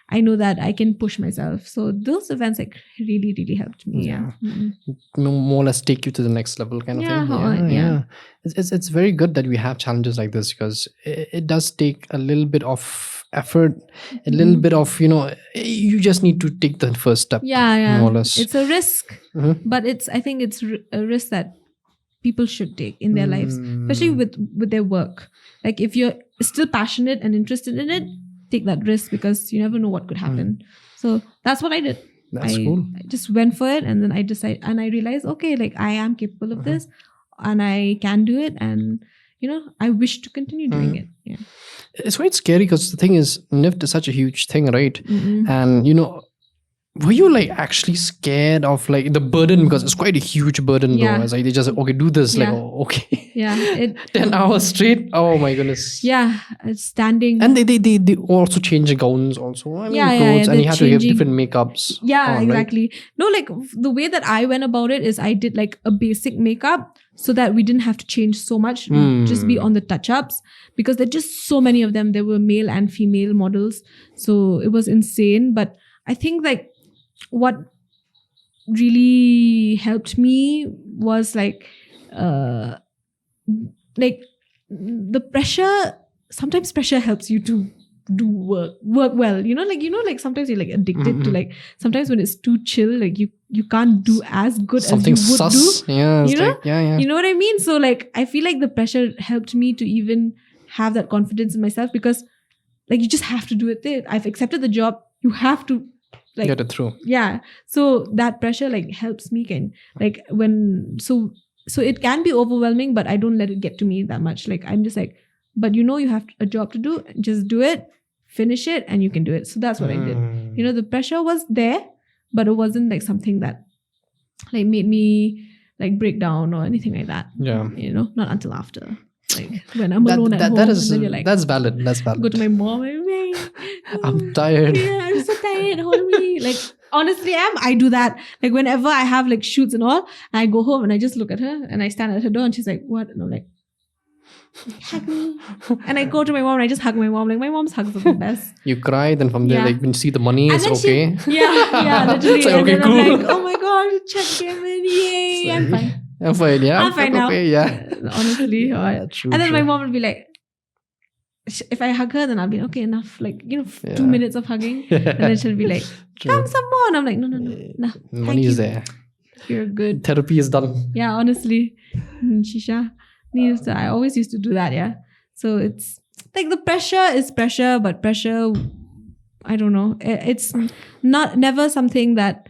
I know that I can push myself. So those events like really, really helped me. Yeah. More or less take you to the next level kind of thing. Yeah. It's very good that we have challenges like this, because it does take a little bit of effort, a little bit of, you just need to take the first step. Yeah. More or less. It's a risk, but I think it's a risk that people should take in their lives, especially with their work. Like if you're still passionate and interested in it, take that risk, because you never know what could happen. So that's what I did. That's cool. I just went for it, and then I decided, and I realized, okay, like I am capable of this, and I can do it, and I wish to continue doing it. Yeah. It's quite scary, because the thing is, NIFT is such a huge thing, right? And were you like actually scared of like the burden, because it's quite a huge burden though? It's like they just okay, do this, like okay. Yeah. 10 hours straight. Oh my goodness. Yeah, it's standing. And they also change the gowns also. I mean, clothes, and you have to have different makeups. Yeah, exactly. Right? No, like the way that I went about it is I did like a basic makeup, so that we didn't have to change so much, just be on the touch-ups, because there are just so many of them. There were male and female models, so it was insane. But I think like what really helped me was like the pressure. Sometimes pressure helps you to do work well, like sometimes you're like addicted to like, sometimes when it's too chill, like you can't do as good something as you would sus. do. Yeah, You know what I mean? So like I feel like the pressure helped me to even have that confidence in myself, because like you just have to do it. I've accepted the job, you have to like get it through. Yeah. So that pressure like helps me like when so it can be overwhelming, but I don't let it get to me that much. Like I'm just like, but you have a job to do, just do it, finish it, and you can do it. So that's what I did. The pressure was there, but it wasn't like something that like made me like break down or anything like that. Yeah. Not until after. Like when I'm alone at home, and then you're like, that's valid. Go to my mom, I'm tired. Yeah, I'm so tired. Hold me. Like honestly, I do that. Like whenever I have like shoots and all, I go home and I just look at her and I stand at her door and she's like, "What?" And I'm like, "Hug me." And I go to my mom and I just hug my mom. Like my mom's hugs are the best. You cry, then from there, Yeah. like when you see the money, And it's then okay. literally. It's like, and okay, then cool. I'm like, "Oh my god, check came in, yay!" I'm fine. I'm fine. Yeah, I'm fine now. Okay, yeah. Honestly, Yeah, true, and then my true. mom will be like, if I hug her, then I'll be okay, enough. Like 2 minutes of hugging, and then she'll be like, "Come some more." And I'm like, no. Money is there. You're good. Therapy is done. Yeah, honestly, Shisha. I always used to do that. Yeah, so it's like the pressure is pressure, but pressure, I don't know. It's never something that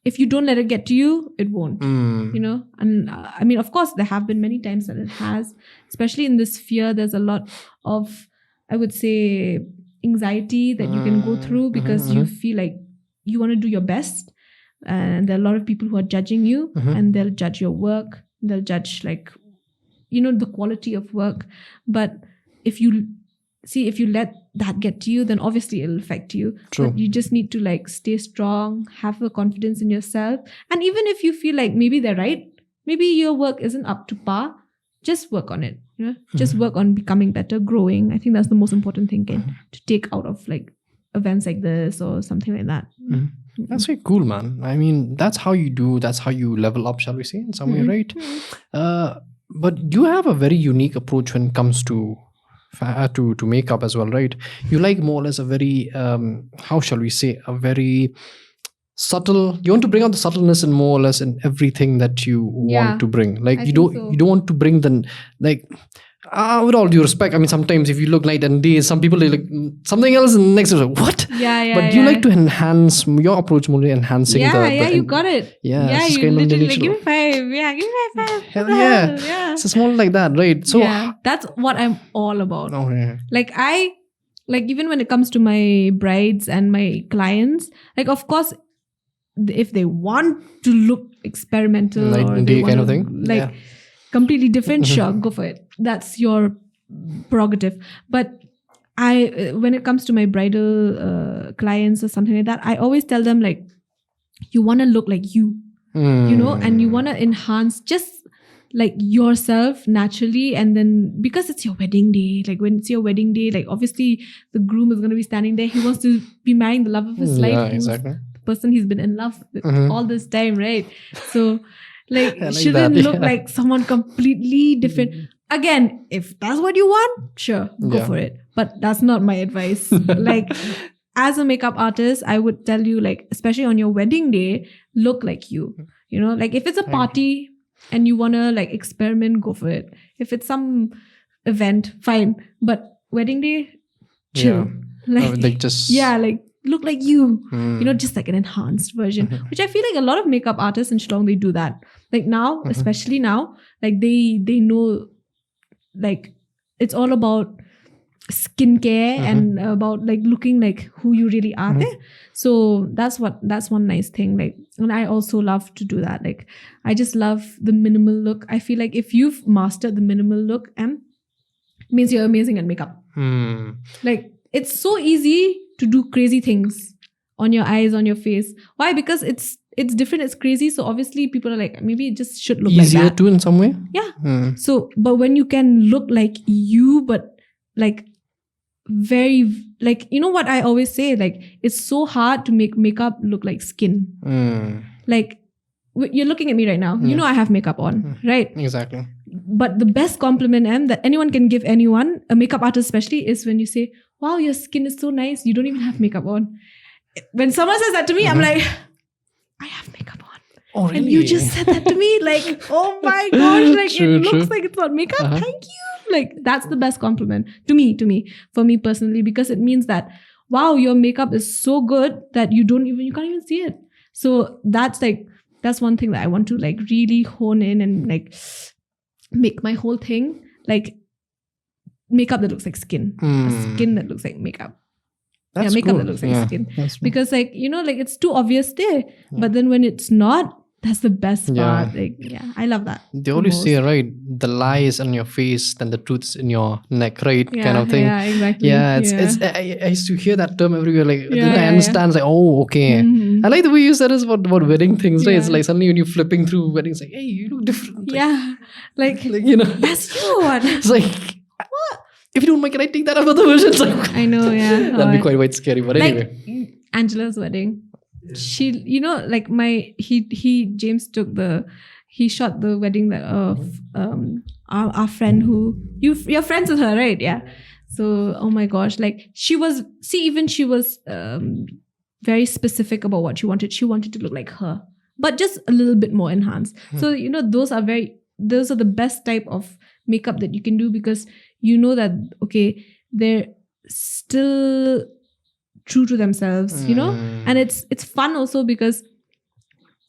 if you don't let it get to you, it won't. And I mean, of course, there have been many times that it has, especially in this sphere. There's a lot of, I would say, anxiety that you can go through because you feel like you want to do your best. And there are a lot of people who are judging you and they'll judge your work. They'll judge like, the quality of work. But if you let that get to you, then obviously it'll affect you. True. But you just need to like stay strong, have the confidence in yourself. And even if you feel like maybe they're right, maybe your work isn't up to par, just work on it. Just work on becoming better, growing. I think that's the most important thing to take out of like events like this or something like that. That's very cool, man. I mean, that's how you level up, shall we say, in some way, right? But you have a very unique approach when it comes to makeup as well, right? You like more or less a very how shall we say, a very subtle. You want to bring out the subtleness in more or less in everything that you want to bring. Like you don't want to bring the like. With all due respect, I mean, sometimes if you look night and day, some people they look something else, and next is like, what? But you like to enhance your approach, more enhancing. You got it. Yeah, you kind of literally the like, give me 5. Yeah, give me 5. Hell yeah. It's more like that, right? So that's what I'm all about. Oh yeah. Like even when it comes to my brides and my clients, like of course, if they want to look experimental like or day they kind of want thing, like completely different, sure, go for it. That's your prerogative. But when it comes to my bridal clients or something like that, I always tell them like, you want to look like you, and you want to enhance just like yourself naturally. And then because it's your wedding day, like when it's your wedding day, like obviously the groom is going to be standing there. He wants to be marrying the love of his life. Yeah, exactly. The person he's been in love with all this time, right? So like shouldn't that, look like someone completely different. Again, if that's what you want, sure, go for it. But that's not my advice. Like as a makeup artist, I would tell you like, especially on your wedding day, look like you. Like if it's a party and you want to like experiment, go for it. If it's some event, fine. But wedding day, chill. Like look like you, just like an enhanced version, which I feel like a lot of makeup artists in Shillong, they do that. Like now, especially now, like they know, like it's all about skincare and about like looking like who you really are there. So that's one nice thing. Like, and I also love to do that. Like, I just love the minimal look. I feel like if you've mastered the minimal look, means you're amazing at makeup. Like, it's so easy to do crazy things on your eyes, on your face. Why? Because it's different, it's crazy. So obviously people are like, maybe it just should look easier like that. Too in some way. Yeah. So, but when you can look like you, but like very, like, what I always say, like, it's so hard to make makeup look like skin. Like, you're looking at me right now. You know I have makeup on, right? Exactly. But the best compliment that anyone can give anyone, a makeup artist especially, is when you say, wow, your skin is so nice. You don't even have makeup on. When someone says that to me, I'm like, I have makeup on. Oh, really? And you just said that to me. Like, oh my gosh. Like, it looks like it's not makeup. Thank you. Like, that's the best compliment to me, for me personally, because it means that wow, your makeup is so good that you can't even see it. So that's one thing that I want to like really hone in and like make my whole thing like makeup that looks like skin, skin that looks like makeup. That's makeup cool. that looks like skin. That's cool. Because like, like it's too obvious there. But then when it's not, that's the best part. Like, I love that. They always say, right, the lie is on your face, then the truth's in your neck, right? Kind of thing. Yeah, exactly. Yeah, I used to hear that term everywhere. Like, then I understand. It's like, oh, okay. I like the way you said it about wedding things, right? It's like suddenly when you're flipping through weddings, like, hey, you look different. Like that's you. It's like, what? If you don't mind, can I take that other version? Like, I know, yeah. That'd be quite scary. But anyway, Angela's wedding. She, like James he shot the wedding of our friend who you're friends with her, right? Yeah. So, oh my gosh, like she was very specific about what she wanted. She wanted to look like her, but just a little bit more enhanced. So, those are the best type of makeup that you can do, because you know that, okay, they're still true to themselves, and it's fun also because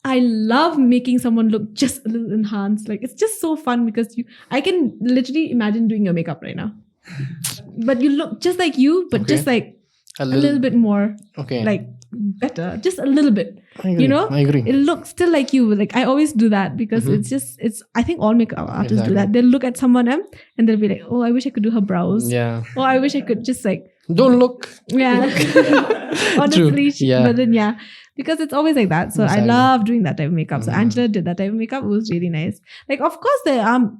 I love making someone look just a little enhanced. Like, it's just so fun because I can literally imagine doing your makeup right now, but you look just like you, but just like a little bit more, like better, just a little bit. I agree. It looks still like you. Like, I always do that because it's I think all makeup artists do that. They'll look at someone else and they'll be like, oh, I wish I could do her brows. Yeah. Or I wish I could just like don't look. Yeah. Honestly. But then because it's always like that. So I love doing that type of makeup. So Angela did that type of makeup. It was really nice. Like, of course there are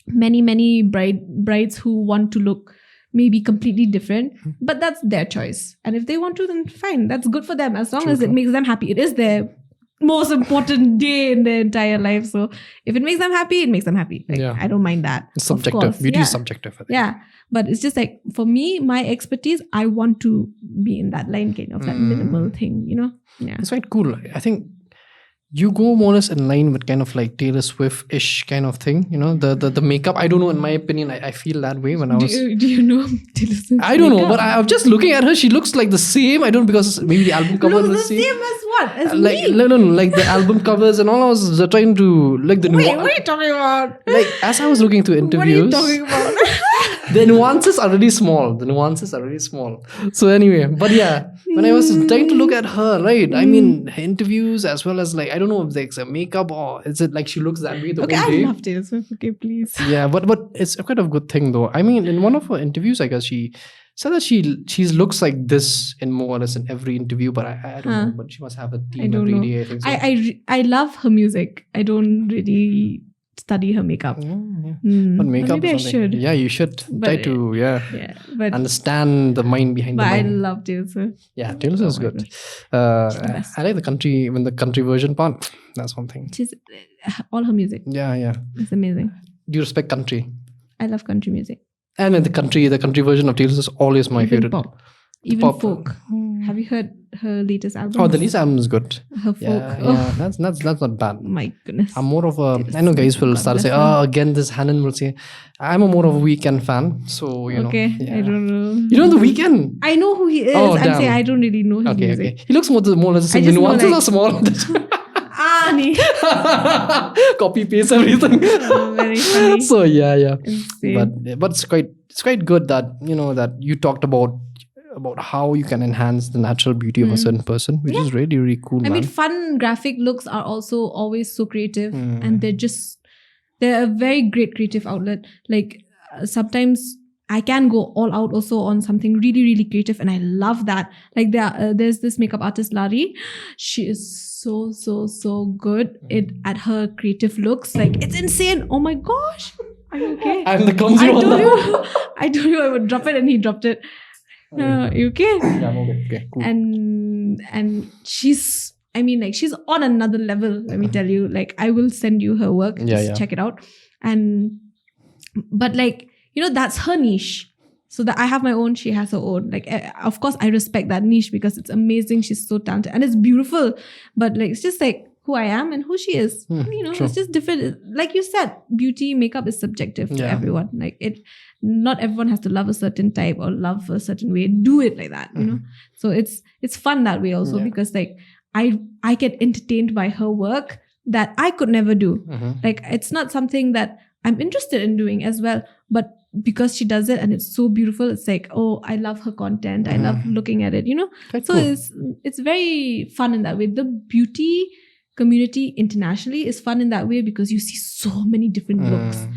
many brides who want to look maybe completely different, but that's their choice. And if they want to, then fine. That's good for them, as long as it makes them happy. It is their most important day in their entire life. So if it makes them happy, it makes them happy. Like, I don't mind that. It's subjective. Beauty is subjective, I think. Yeah. But it's just like, for me, my expertise, I want to be in that line, kind of that minimal thing, Yeah. It's quite cool. I think you go more or less in line with kind of like Taylor Swift-ish kind of thing, the makeup. I don't know, in my opinion, I feel that way when I was... Do you know Taylor Swift? I don't know, but I'm just looking at her. She looks like the same. I don't, because maybe the album cover is the same. The same as what? As like, me? No, like the album covers and all. I was trying to... like the Wait, what are you talking about? Like, as I was looking through interviews... What are you talking about? The nuances are really small. So anyway, but yeah, when I was trying to look at her, right? I mean, her interviews as well as like, I don't know if it's a makeup or is it like she looks that way the whole day. I love Taylor Swift. Okay, please. Yeah, but it's a kind of good thing though. I mean, in one of her interviews, I guess she said that she looks like this in more or less in every interview, but I don't know. But she must have a team every day. I think so. I love her music. I don't really study her makeup. But makeup, maybe I should. Yeah, you should try to but understand the mind behind the mind. I love Taylor Swift. Yeah, Taylor Swift is good. I like the country version part. That's one thing. She's all her music. Yeah. It's amazing. Do you respect country? I love country music. And the country version of Taylor Swift is always my favorite. Pop. Even Pop. folk. Have you heard her latest album? Oh, the latest album is good. Her folk. Yeah, that's not bad. My goodness. I'm more of a... I know guys will start to say, again, this Hannon will say, I'm a more of a Weeknd fan. So, Okay, I don't know. You know The Weeknd? I know who he is. Oh, I'm saying I don't really know his music. Okay. He looks more or less the same. The nuances are small. Copy paste everything. Very funny. So yeah. Insane. But it's quite good that that you talked about how you can enhance the natural beauty of a certain person, which is really, really cool. I mean, fun graphic looks are also always so creative, and they're a very great creative outlet. Like, sometimes I can go all out also on something really, really creative, and I love that. Like, there's this makeup artist, Lari. She is so good at her creative looks. Like, it's insane. Oh my gosh. Are you okay? I'm the clumsy one. I told you I would drop it, and he dropped it. You okay? Yeah, I'm okay. Okay, cool. And she's on another level, let me tell you. Like, I will send you her work. Just check it out. But like, that's her niche. So that I have my own, she has her own. Like, of course, I respect that niche because it's amazing. She's so talented and it's beautiful. But like, it's just like, who I am and who she is. True. It's just different. Like you said, beauty, makeup is subjective to Yeah. everyone. Like not everyone has to love a certain type or love a certain way. Do it like that, you know. So it's fun that way also because like I get entertained by her work that I could never do. Like it's not something that I'm interested in doing as well, but because she does it and it's so beautiful, it's like, oh, I love her content. I love looking at it, you know. That's So cool. it's very fun in that way. The beauty community internationally is fun in that way because you see so many different looks,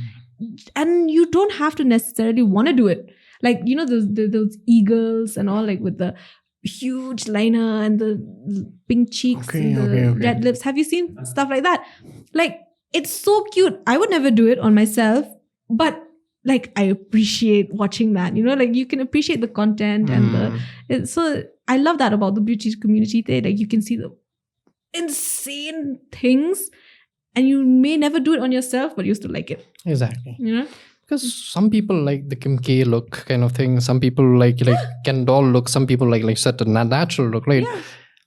and you don't have to necessarily want to do it. Like, you know, those eagles and all, like with the huge liner and the pink cheeks and the red lips. Have you seen stuff like that? Like, it's so cute. I would never do it on myself, but like I appreciate watching that, you know, like you can appreciate the content and so I love that about the beauty community thing. Like you can see the insane things and you may never do it on yourself, but you still like it. Exactly. You know? Because some people like the Kim K look kind of thing. Some people like Ken doll look. Some people like such a natural look, right? Yeah.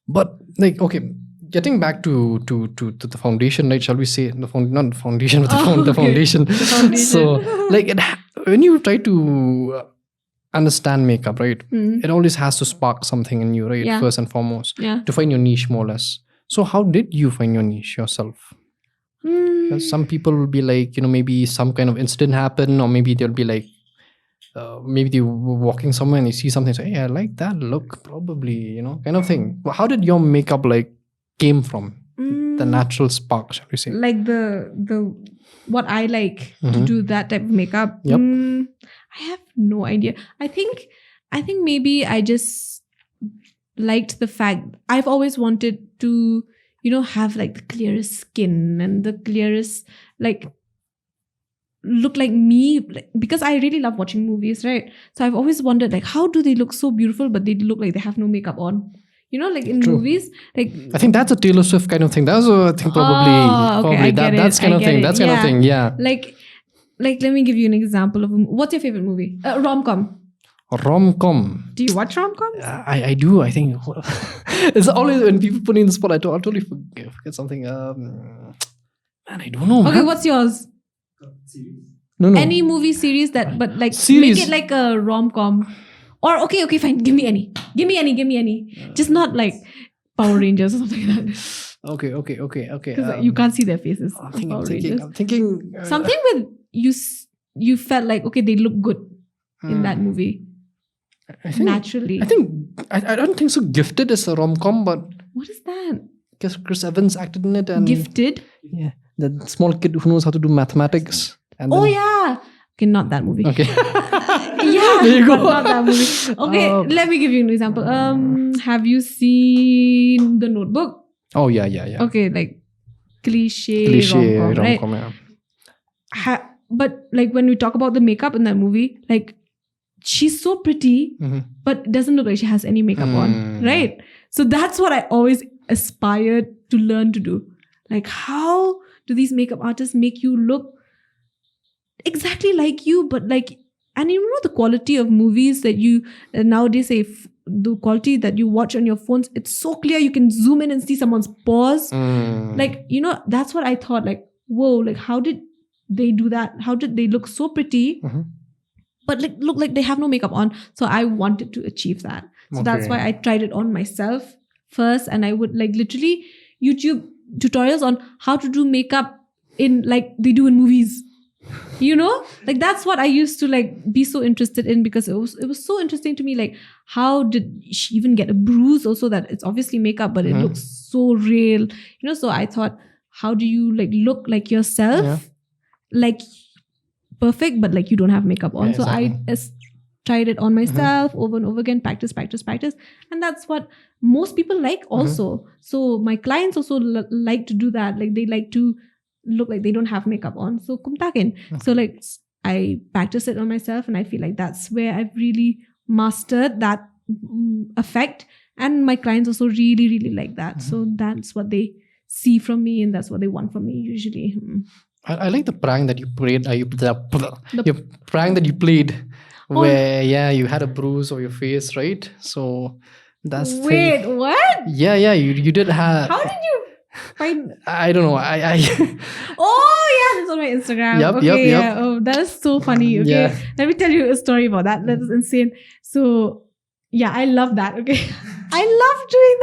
But like, okay, getting back to the foundation, right? Shall we say not the foundation, but the foundation. The foundation. So like when you try to understand makeup, right? It always has to spark something in you, right? Yeah. First and foremost, Yeah. to find your niche more or less. So how did you find your niche yourself? Some people will be like, you know, maybe some kind of incident happen, or maybe they'll be like, maybe they were walking somewhere and they see something, say, hey, I like that look, probably, you know, kind of thing. But how did your makeup like came from? The natural spark, shall we say? Like the what I like to do that type of makeup. Yep. I have no idea. I think maybe I just liked the fact I've always wanted to, you know, have like the clearest skin and the clearest, like, look like me, because I really love watching movies, right? So I've always wondered, like, how do they look so beautiful but they look like they have no makeup on? You know, like in movies, like, I think that's a Taylor Swift kind of thing. That's I think probably I get that's it, kind I of get thing. it. That's kind of thing. Yeah. Like let me give you an example of what's your favorite movie? Rom-com. Rom-com. Do you watch rom-coms? I do. I think it's always when people put me in the spot. I totally forget something. Man, I don't know. Okay, Man. what's yours? No. Any movie series that, but like Series. make it like a rom-com. Or okay, fine. Give me any. Just not like Power Rangers or something like that. Okay. Because you can't see their faces. I'm Power thinking. Rangers. I'm thinking. Something with you felt like, okay, they look good in that movie. I think, naturally. I don't think so. Gifted is a rom-com, but What is that? because Chris Evans acted in it, and Gifted? yeah, the small kid who knows how to do mathematics. And Oh then, yeah. Okay, not that movie. Okay. Yeah, There you go. not that movie. Okay, let me give you an example. Have you seen The Notebook? Oh yeah. Okay, like cliche rom-com, right? Yeah. But like when we talk about the makeup in that movie, like she's so pretty, but it doesn't look like she has any makeup on, right? So that's what I always aspired to learn to do. Like, how do these makeup artists make you look exactly like you, but like, and you know the quality of movies that you nowadays say, the quality that you watch on your phones, it's so clear, you can zoom in and see someone's pores. Like, you know, that's what I thought, like, whoa, like how did they do that? How did they look so pretty but like look like they have no makeup on? So I wanted to achieve that. So that's why I tried it on myself first, and I would like literally YouTube tutorials on how to do makeup in like they do in movies. You know, like that's what I used to like be so interested in, because it was so interesting to me. Like, how did she even get a bruise? Also, that it's obviously makeup, but it looks so real. You know, so I thought, how do you like look like yourself, like perfect, but like you don't have makeup on? So I tried it on myself over and over again, practice, and that's what most people like also. So my clients also like to do that. Like they like to look like they don't have makeup on. So kumtakin. So like I practice it on myself, and I feel like that's where I've really mastered that effect. And my clients also really, really like that. So that's what they see from me, and that's what they want from me usually. I like the prank that you played. The prank that you played, where you had a bruise on your face, right? So that's Wait, what? Yeah, you did have. How did you? Fine. I don't know. Oh yeah, that's on my Instagram. Yep, okay, yep, yep. yeah. Oh, that is so funny. Okay, Yeah. let me tell you a story about that. That is insane. So yeah, I love that. Okay, I love doing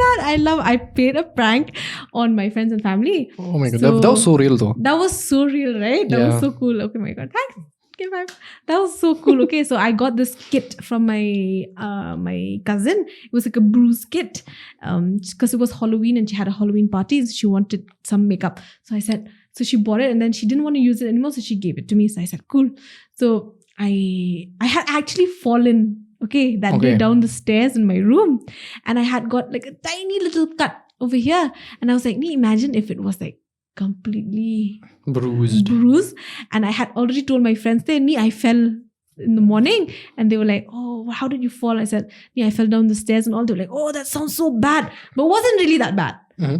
that. I played a prank on my friends and family. Oh my god, So- that was so real though. That was so real, right? That Yeah. was so cool. Okay, my god, thanks. Okay, bye. That was so cool. Okay, so I got this kit from my cousin. It was like a bruise kit, because it was Halloween and she had a Halloween party. So she wanted some makeup. So I said, so she bought it and then she didn't want to use it anymore. So she gave it to me. So I said, cool. So I had actually fallen. Okay, that day down the stairs in my room, and I had got like a tiny little cut over here, and I was like, imagine if it was like completely Bruised. and I had already told my friends I fell in the morning, and they were like, oh, how did you fall? I said, I fell down the stairs, and all they were like, oh, that sounds so bad, but it wasn't really that bad.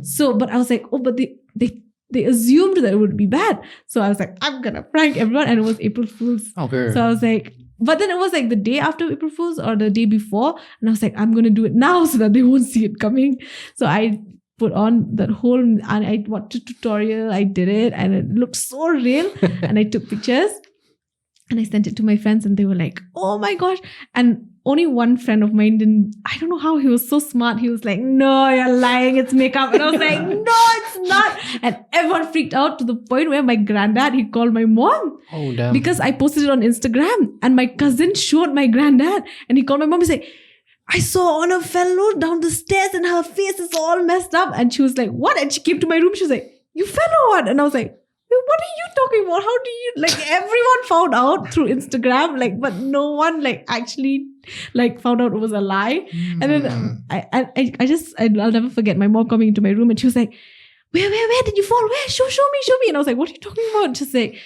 So but I was like, oh, but they assumed that it would be bad, so I was like, I'm gonna prank everyone, and it was April Fool's. Okay. So I was like, but then it was like the day after April Fool's or the day before, and I was like, I'm gonna do it now so that they won't see it coming. So I put on that whole, and I watched a tutorial, I did it, and it looked so real. And I took pictures and I sent it to my friends, and they were like, oh my gosh. And only one friend of mine I don't know how, he was so smart. He was like, no, you're lying, it's makeup. And I was like, no, it's not. And everyone freaked out to the point where my granddad, he called my mom. Oh damn. Because I posted it on Instagram, and my cousin showed my granddad, and he called my mom. He's like, I saw Anna fell down the stairs and her face is all messed up. And she was like, what? And she came to my room. She was like, you fell or what? And I was like, wait, what are you talking about? How do you, like, everyone found out through Instagram, like, but no one like actually like found out it was a lie. And then I'll never forget my mom coming into my room, and she was like, where did you fall? Where? Show me. And I was like, what are you talking about? She's like,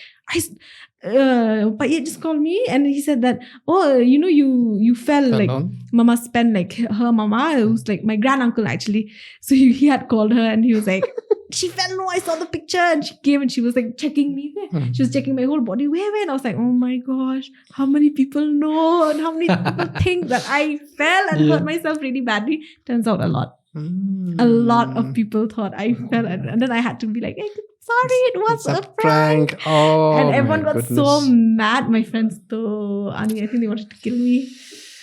but yeah, just call me. And he said that, oh, you fell like down? Mama spent like her mama, who's like my grand uncle actually. So he had called her, and he was like, she fell. No, I saw the picture, and she came and she was like checking me there. She was checking my whole body. Where? And I was like, oh my gosh, how many people know and how many people think that I fell and hurt myself really badly? Turns out a lot. A lot of people thought I fell, and then I had to be like, hey, sorry, it was a prank. Oh, and everyone my got goodness. so mad. My friends, though, Ani, I think they wanted to kill me.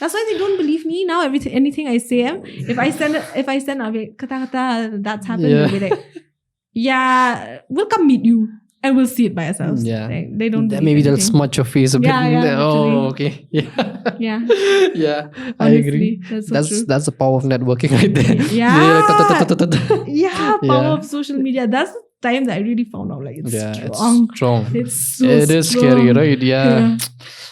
That's why they don't believe me now. Anything I say, if I send, I'll be like, kata, that's happened. Yeah. They'll be like, yeah, we'll come meet you and we'll see it by ourselves. Yeah. Like, they don't. Maybe they'll smudge your face a bit. Yeah, Oh, okay. Yeah. Yeah. Yeah. I Honestly, agree. that's so true. That's the power of networking right there. Yeah. Yeah. Power Yeah. of social media. That's the time that I really found out, like, it's It's strong. It's so It is strong. scary, right? Yeah.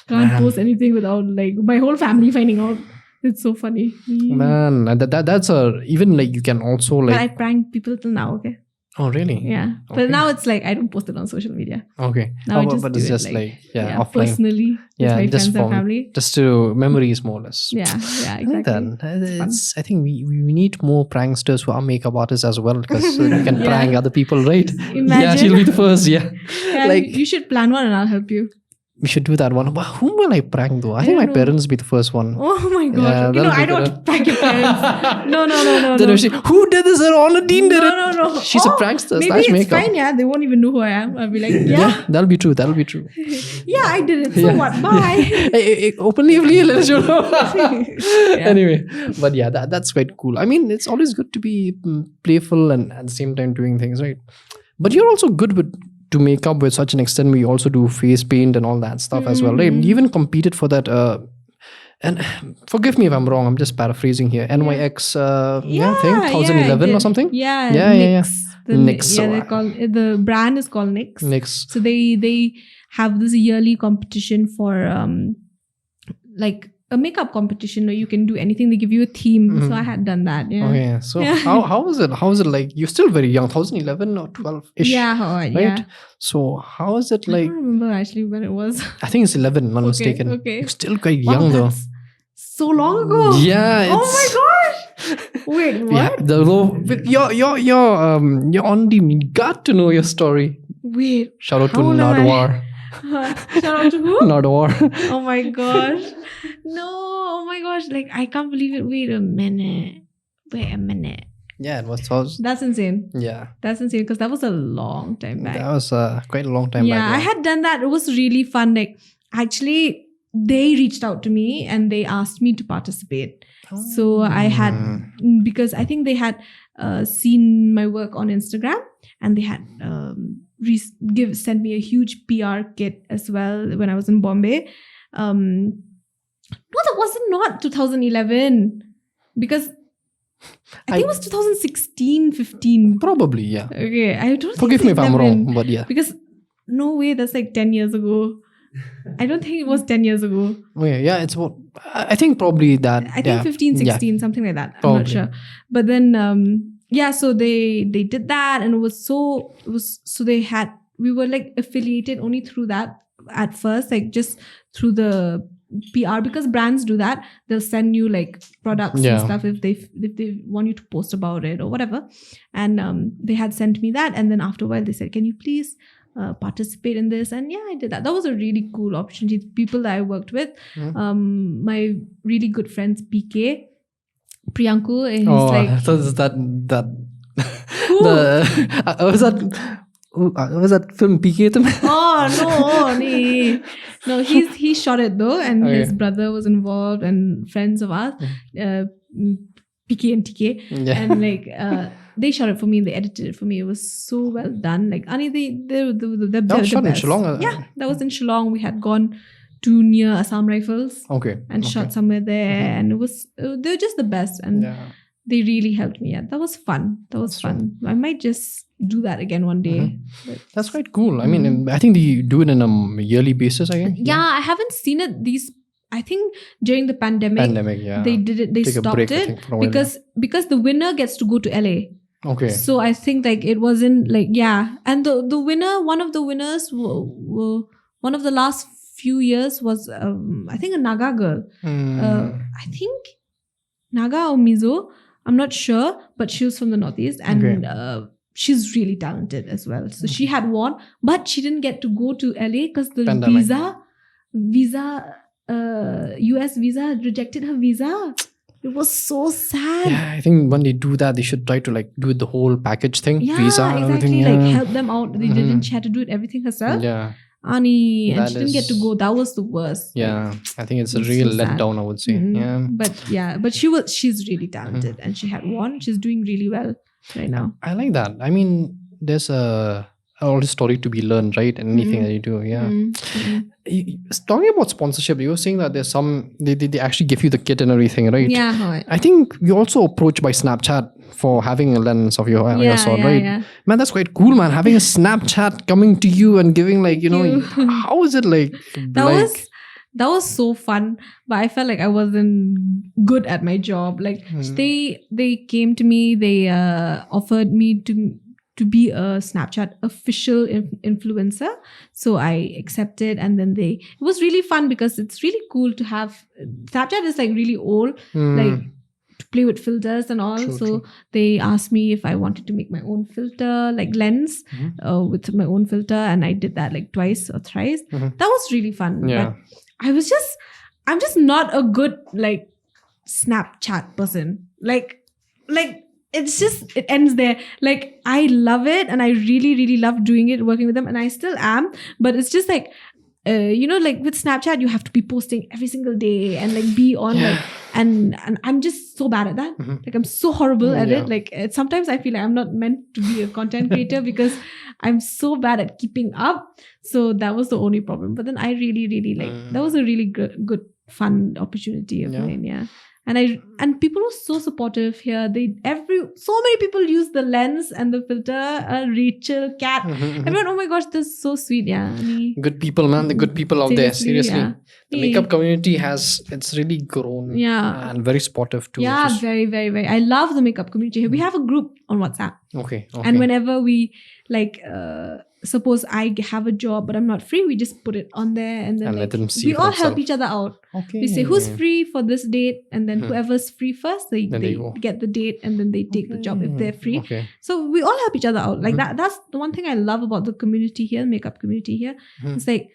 Can't Man. post anything without like my whole family finding out. It's so funny. Man, that's even like you can also But I like. prank people till now, okay? Oh, really? Yeah. Okay. But now it's like I don't post it on social media. Okay. Now I Oh, just but do it's it, just like, like, offline. personally with Yeah, my just friends and from family. just to memories more or less. Yeah, I exactly. think I think we need more pranksters who are makeup artists as well, because we can prank other people, right? Yeah, Imagine. she'll be the first. Yeah, Yeah, like you should plan one and I'll help you. we should do that one. But whom will I prank though? I think my don't know. parents be the first one. Oh my gosh. Yeah, that'll be I don't good. want to prank your parents. No. Then if she, who did this? Aunadine did it. No. She's a prankster. Maybe Slash it's makeup. fine, yeah. They won't even know who I am. I'll be like, yeah, Yeah, that'll be true. That'll be true. yeah, I did it. So what? Bye. Hey, openly, let us know. Yeah. Anyway, but yeah, that's quite cool. I mean, it's always good to be playful and at the same time doing things, right? But you're also good to make up with such an extent where you also do face paint and all that stuff as well, right? You even competed for that. And forgive me if I'm wrong. I'm just paraphrasing here. NYX, thing, 2011 or something. Yeah, Yeah. NYX. NYX. Yeah, they call the brand is called NYX. NYX. So they have this yearly competition for like a makeup competition where you can do anything. They give you a theme. So I had done that. Yeah. Okay, so how was it? How is it like? You're still very young, 2011 or 12-ish. Yeah. Right? Yeah. So how is it I like? don't remember actually when it was. I think it's 11, not mistaken. Okay. You're still quite Wow, young though. that's so long ago. Yeah. Oh my gosh. Wait, what? Yeah, with your Aunadine, you got to know your story. Wait. Shout out to How old am I? Nadwar. Shout out to who? Nadwar. Oh my gosh. No, oh my gosh. Like, I can't believe it. Wait a minute. Yeah, it was That's insane. yeah. That's insane because that was a long time back. That was quite a long time Yeah, back. I had done that. It was really fun. Like, actually, they reached out to me and they asked me to participate. So I had, because I think they had seen my work on Instagram and they had sent me a huge PR kit as well when I was in Bombay. No, that wasn't not 2011 because I think it was 2016, 15. Probably, yeah. Okay, I don't Forgive me think if I'm 11, wrong, but yeah. because no way, that's like 10 years ago. I don't think it was 10 years ago. Okay, yeah, it's what I think probably that. I think 15, 16, something like that. I'm not sure. But then, so they did that, and we were like affiliated only through that at first, like just through the PR, because brands do that. They'll send you like products and stuff if they want you to post about it or whatever. And they had sent me that, and then after a while they said, "Can you please participate in this?" And yeah, I did that. That was a really cool opportunity. People that I worked with, my really good friends PK, Priyanku, and he's like, so is that who? Was that film PK? No, he shot it though, and his brother was involved, and friends of ours, PK and TK, and like they shot it for me and they edited it for me. It was so well done. Like they're shot in Shillong. Yeah, that was in Shillong. We had gone to near Assam Rifles. Okay. And shot somewhere there, and it was they're just the best, and they really helped me. Yeah, that was fun. I might just do that again one day. That's quite cool. I mean, I think they do it on a yearly basis again. Yeah, I haven't seen it. I think during the pandemic, they did it. They stopped it because the winner gets to go to LA. Okay. So I think like it wasn't like and the winner, one of the winners, one of the last few years was I think a Naga girl. I think Naga or Mizo. I'm not sure, but she was from the Northeast, and she's really talented as well. So she had won, but she didn't get to go to LA because the US visa rejected her visa. It was so sad. Yeah, I think when they do that, they should try to like do the whole package thing. Yeah, visa and exactly. Everything. Like help them out. They didn't. She had to do it everything herself. Yeah. Ani, and she didn't get to go. That was the worst. Yeah, I think it's a real letdown, I would say. But she's really talented, and she had won. She's doing really well right now. I like that. I mean, there's a old story to be learned, right? And anything that you do, Talking about sponsorship, you were saying that there's some they actually give you the kit and everything, right? Yeah. I think you're also approached by Snapchat for having a lens of your sword, right? Yeah. Man, that's quite cool, man. Having a Snapchat coming to you and giving like, how is it like? That was so fun, but I felt like I wasn't good at my job. Like they came to me, they offered me to be a Snapchat official influencer. So I accepted, and then it was really fun because it's really cool to have, Snapchat is like really old, like to play with filters and all. True. They asked me if I wanted to make my own filter, like lens with my own filter. And I did that like twice or thrice. That was really fun. Yeah. But I'm just not a good like Snapchat person. Like it ends there. Like I love it, and I really, really love doing it, working with them, and I still am. But it's just like, like with Snapchat, you have to be posting every single day and like be on like, and I'm just so bad at that. Like I'm so horrible at it. Like sometimes I feel like I'm not meant to be a content creator because I'm so bad at keeping up. So that was the only problem. But then I really, really like, that was a really good fun opportunity of mine. Yeah. And people were so supportive here. So many people use the lens and the filter. Rachel, Kat, everyone. Oh my gosh, they're so sweet. Yeah, good people, man. The good people out there. Seriously, the makeup community it's really grown. Yeah, and very supportive too. Yeah, very, very, very. I love the makeup community here. We have a group on WhatsApp. Okay. And whenever we like. Suppose I have a job but I'm not free, we just put it on there, and then let them see we all help each other out. Okay. We say who's free for this date, and then whoever's free first, they get the date, and then they take the job if they're free. Okay. So we all help each other out. Like that's the one thing I love about the community here, makeup community here. It's like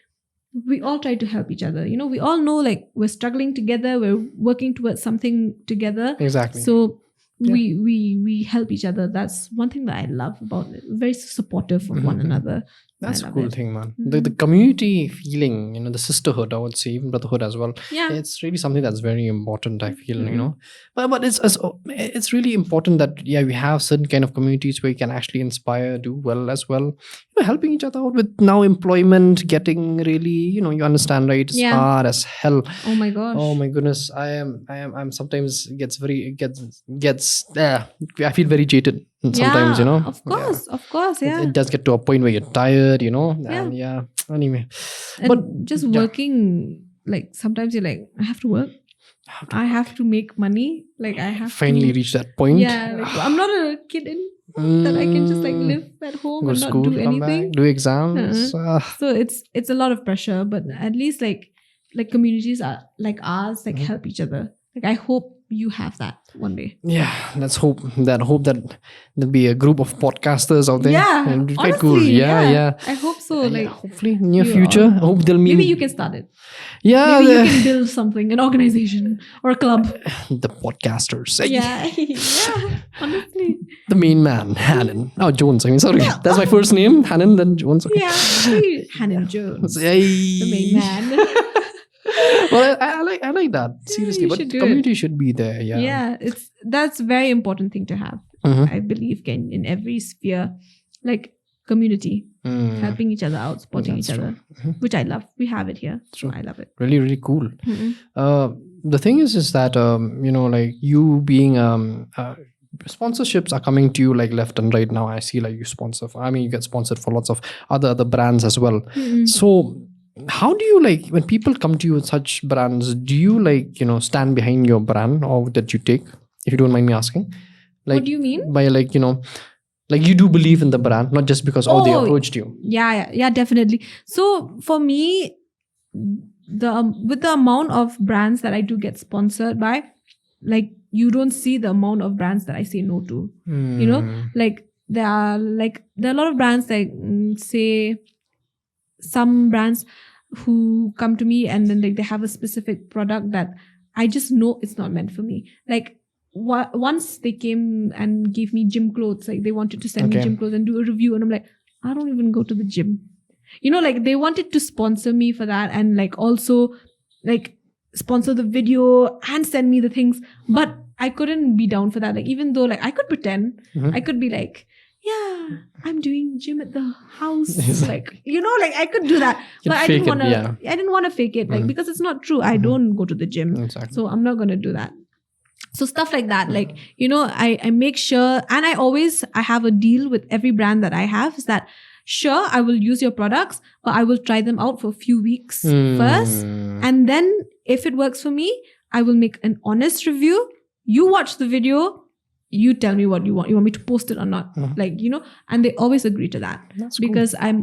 we all try to help each other. We all know like we're struggling together, we're working towards something together. Exactly. So we help each other. That's one thing that I love about it. Very supportive of one another. That's I a love cool it. thing, man. The community feeling, the sisterhood, I would say, even brotherhood as well. Yeah. It's really something that's very important, I feel. But it's really important that we have certain kind of communities where you can actually inspire, do well as well. Helping each other out with now employment, getting really, you understand, right? It's hard as hell. Oh my gosh. Oh my goodness, I'm sometimes I feel very jaded sometimes, Of course, yeah. It does get to a point where you're tired, and anyway. And But just working, like sometimes you're like, I have to work. I have to make money. Like I have finally to reach that point. Yeah, like, I'm not a kid anymore that I can just like live at home Go and to not school, do come anything. back, do exams. So it's a lot of pressure, but at least like communities are like ours, like help each other. Like I hope you have that one day. Yeah, let's hope that there'll be a group of podcasters out there. Yeah, It'll be quite honestly, cool. Yeah. I hope so. Like hopefully near you future. all- I hope they'll mean maybe you can start it. Yeah, Maybe you can build something, an organization or a club. the podcasters. Yeah, honestly. The main man, Hannon. Oh, Jones. I mean, sorry, that's my first name, Hannon. Then Jones. Okay. Yeah, Hannah Jones, Hey. the main man. Well, I like that seriously, you but should do community should be there. Yeah. Yeah, that's a very important thing to have. Mhm. I believe in every sphere, like community, helping each other out, supporting That's each other, true. which I love. We have it here, so True. I love it. Really, really cool. Mhm. The thing is that like you being sponsorships are coming to you like left and right now. I see like you get sponsored for lots of other brands as well. Mhm. So how do you like when people come to you with such brands, do you like stand behind your brand or that you take, if you don't mind me asking? Like, What do you mean? by like like you do believe in the brand, not just because they Oh, approached you. Yeah, definitely. So for me, with the amount of brands that I do get sponsored by, like you don't see the amount of brands that I say no to. Like there are a lot of brands like say some brands who come to me and then like they have a specific product that I just know it's not meant for me. Like once they came and gave me gym clothes, like they wanted to send me Okay. gym clothes and do a review, and I'm like, I don't even go to the gym. Like they wanted to sponsor me for that and like also like sponsor the video and send me the things, but I couldn't be down for that. Like even though like I could pretend, Mhm. I could be like, yeah, I'm doing gym at the house. like I could do that. You'd But I fake didn't it, want to I didn't want to fake it, like because it's not true. I don't go to the gym. Exactly. So I'm not gonna do that. So stuff like that, like, I make sure, and I have a deal with every brand that I have, is that sure, I will use your products, but I will try them out for a few weeks first. And then if it works for me, I will make an honest review. You watch the video, you tell me what you want. You want me to post it or not? Like, and they always agree to that. That's cool. Because I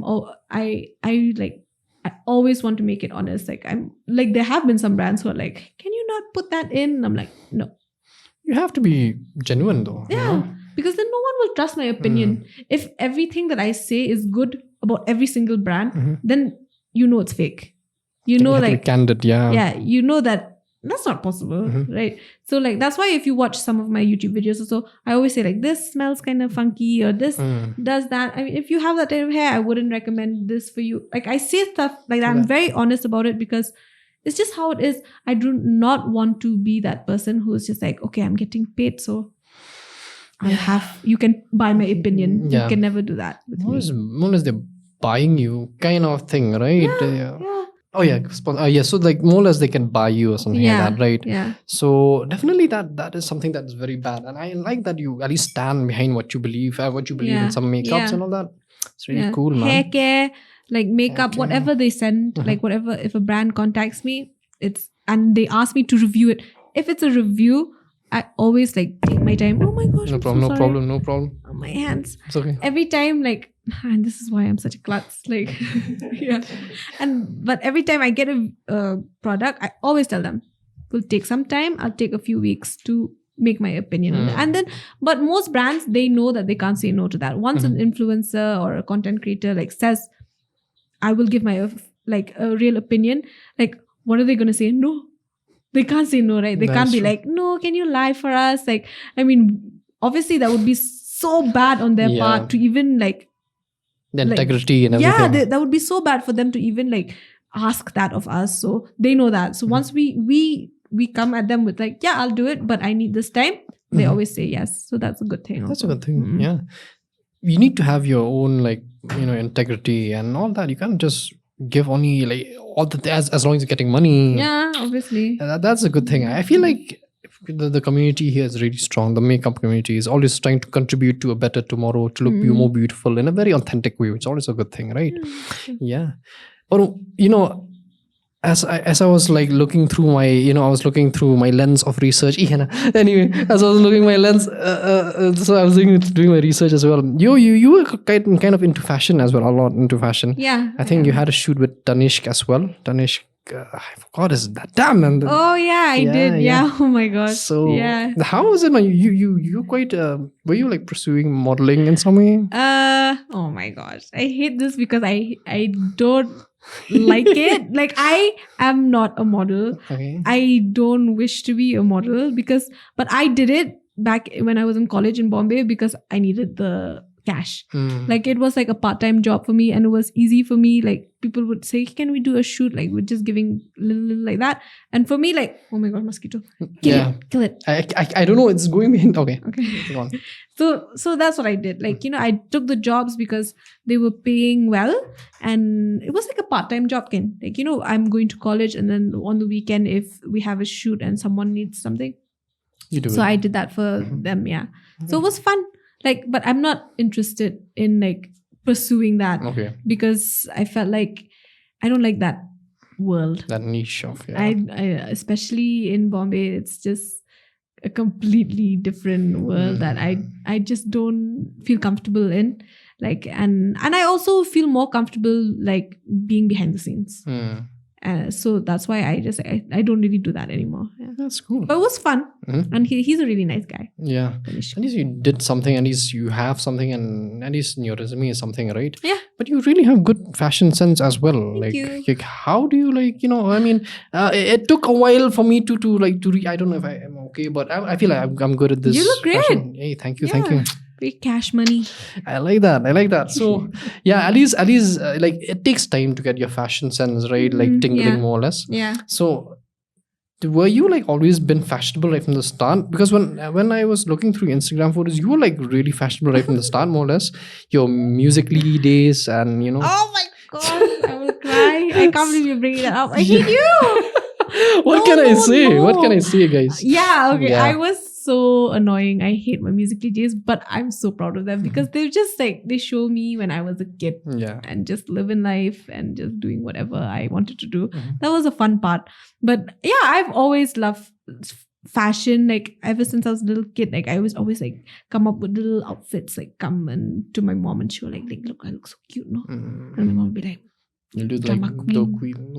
always want to make it honest. Like there have been some brands who are like, can you not put that in? And I'm like, no. You have to be genuine though. Yeah. Because then no one will trust my opinion. If everything that I say is good about every single brand, then it's fake. You have to be Like, candid, yeah. Yeah, that that's not possible, right? So like that's why if you watch some of my YouTube videos or so, I always say like this smells kind of funky or this does that. I mean, if you have that type of hair, I wouldn't recommend this for you. Like I say stuff like that. I'm very honest about it because it's just how it is. I do not want to be that person who is just like, okay, I'm getting paid, so you can buy my opinion. Yeah. You can never do that with me. More or less they're buying you kind of thing, right? Yeah. Oh yeah, so like more or less they can buy you or something like that, right? Yeah. So definitely that is something that is very bad, and I like that you at least stand behind what you believe in some makeups and all that. It's really cool, man. Hair care, like makeup, Okay. whatever they send, like whatever. If a brand contacts me, and they ask me to review it. If it's a review, I always like take my time. Oh my gosh, No problem. Oh, my hands. It's okay. Every time, like, and this is why I'm such a klutz. Like, yeah. But every time I get a product, I always tell them, will take some time. I'll take a few weeks to make my opinion on it. And then, but most brands, they know that they can't say no to that. Once an influencer or a content creator like says, I will give my a real opinion. Like, what are they going to say? No. They can't say no, right? They can't be like, no, can you lie for us? Like, I mean, obviously that would be so bad on their part to even like the integrity and everything. Yeah, that would be so bad for them to even like ask that of us. So they know that. So once we come at them with like, yeah, I'll do it, but I need this time, they always say yes. So that's a good thing. That's a good thing. Yeah. You need to have your own like, integrity and all that. You can't just give only like all the as long as you're getting money. Yeah, obviously. That's a good thing. I feel like the community here is really strong. The makeup community is always trying to contribute to a better tomorrow, to look more beautiful in a very authentic way, which is always a good thing, right? Yeah. But as I was like looking through my, I was looking through my lens of research. Anyway, as I was looking my lens, so I was doing my research as well. You were kind of into fashion as well, a lot into fashion. Yeah. I think you had a shoot with Tanishq as well. Tanishq, I forgot his that damn. Oh yeah, I did. Yeah. Oh my god. So yeah. How was it? You quite were you like pursuing modeling in some way? Oh my gosh, I hate this because I don't like it. Like I am not a model. Okay. I don't wish to be a model but I did it back when I was in college in Bombay because I needed the cash. Like it was like a part-time job for me and it was easy for me. Like people would say, can we do a shoot? Like we're just giving little like that. And for me, like, oh my god, mosquito. Kill it. I don't know. It's going behind. Okay. Go on. So that's what I did. Like, I took the jobs because they were paying well and it was like a part-time job. Like, I'm going to college and then on the weekend, if we have a shoot and someone needs something. You do so it. I did that for them. Yeah. So it was fun. Like, but I'm not interested in like pursuing that because I felt like I don't like that world. That niche of I especially in Bombay, it's just a completely different world that I just don't feel comfortable in. Like and I also feel more comfortable like being behind the scenes. So that's why I don't really do that anymore. Yeah. That's cool. But it was fun. And he's a really nice guy. Yeah. At least you did something, at least you have something, and at least in your resume is something, right? Yeah. But you really have good fashion sense as well. Thank you. Like how do you I mean, it took a while for me to read. I don't know if I am okay, but I feel like I'm good at this. You look great. Fashion. Hey, thank you. Thank you. Free cash money. I like that. So yeah, at least like it takes time to get your fashion sense right, like tingling more or less. Yeah. So were you like always been fashionable right from the start? Because when I was looking through Instagram photos, you were like really fashionable right from the start, more or less. Your Musical.ly days and Oh my god, I will cry. I can't believe you're bringing that up. I hate you. What can I say? What can I say, guys? Yeah, okay. I was so annoying. I hate my Musical.ly days, but I'm so proud of them because they're just like, they show me when I was a kid and just living life and just doing whatever I wanted to do. That was a fun part. But yeah, I've always loved fashion. Like ever since I was a little kid, like I was always like come up with little outfits, like come and to my mom and she was like look, I look so cute, no? And my mom would be like, you do like the queen,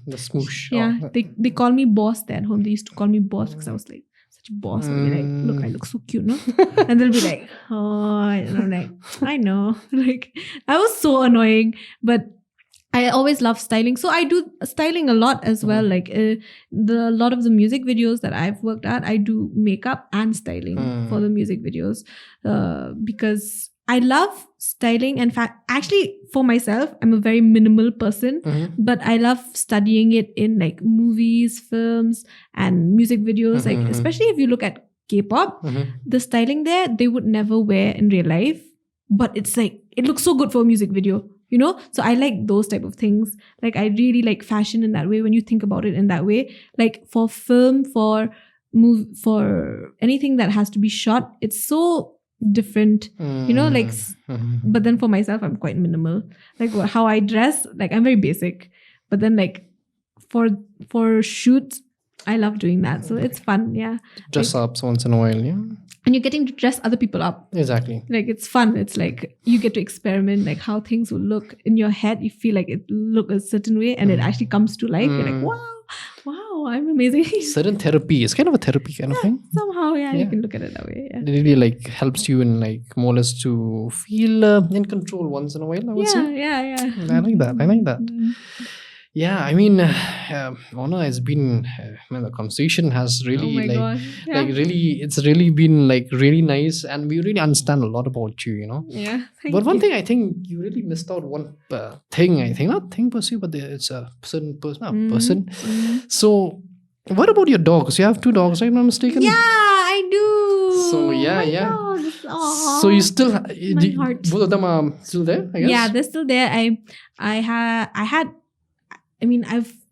the smoosh. Yeah, they call me boss there at home. They used to call me boss because I was like such a boss. I'll be like, look, I look so cute, no? And they'll be like, oh, and I'm like, I know. Like, I was so annoying, but I always love styling. So I do styling a lot as well. Like a lot of the music videos that I've worked at, I do makeup and styling for the music videos because I love styling. In fact, actually for myself, I'm a very minimal person, but I love studying it in like movies, films, and music videos. Like especially if you look at Kpop, the styling there, they would never wear in real life, but it's like, it looks so good for a music video, So I like those type of things. Like I really like fashion in that way when you think about it in that way. Like for film, for anything that has to be shot, it's so different, like but then for myself I'm quite minimal. Like how I dress, like I'm very basic, but then like for shoots I love doing that, so it's fun. Dress up once in a while. And you're getting to dress other people up. Exactly. Like it's fun. It's like you get to experiment like how things will look in your head. You feel like it look a certain way and it actually comes to life. You're like, wow, I'm amazing. Certain therapy. It's kind of a therapy kind of thing. Somehow, you can look at it that way. It really like helps you in like more or less to feel in control once in a while, I would say. Yeah. I like that. Yeah, I mean, Mona has been, man, the conversation has Oh really my gosh. Yeah. it's really been like really nice, and we really understand a lot about you, you know. Yeah. Thank But one you. thing I think you really missed out one thing, I think, not thing per se, but it's a person. So, what about your dogs? You have 2 dogs, right? If I'm not mistaken. Yeah, I do. So, yeah, My yeah. dogs. Aw. So you still, My heart. both of them are still there, I guess. Yeah, they're still there.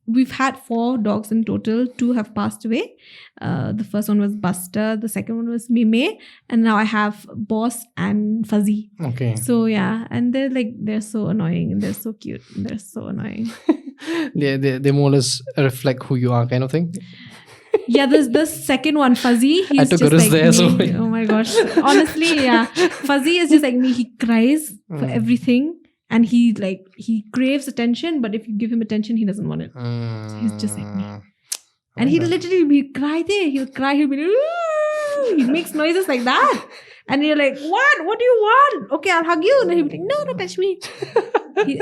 We've had 4 dogs in total. 2 have passed away. The first one was Buster. The second one was Mime. And now I have Boss and Fuzzy. Okay. So yeah, and they're so annoying and they're so cute. And they're so annoying. they more or less reflect who you are, kind of thing. Yeah, there's the second one, Fuzzy. He's I took just a risk like there, me. so- Oh my gosh. Honestly, yeah. Fuzzy is just like me. He cries for everything. And he craves attention, but if you give him attention, he doesn't want it. He's just like me. And he'll literally be cry there. He'll cry. He'll be like, "Ooh." He makes noises like that. And you're like, what? What do you want? Okay, I'll hug you. And then he'll be like, no, don't touch me.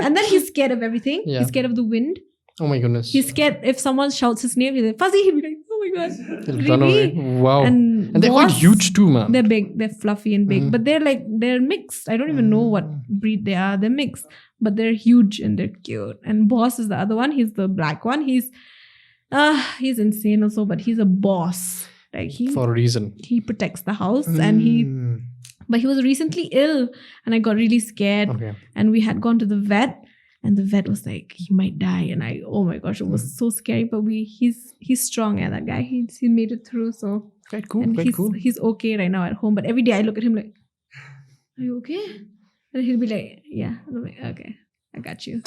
And then he's scared of everything. Yeah. He's scared of the wind. Oh my goodness. He's scared if someone shouts his name. He's like, Fuzzy. He'll be like, oh my God. They'll run away. Really? Wow. And they're quite Boss, huge too, man. They're big. They're fluffy and big. But they're mixed. I don't even know what breed they are. They're mixed. But they're huge and they're cute. And Boss is the other one. He's the black one. He's insane also, but he's a boss. Like For a reason. he protects the house but he was recently ill and I got really scared. Okay. And we had gone to the vet and the vet was like, he might die. And oh my gosh, it was so scary. But he's strong, yeah, that guy. He made it through. So Quite cool. and Quite cool. he's okay right now at home. But every day I look at him like, are you okay? And he'll be like, yeah. And I'm like, okay, I got you.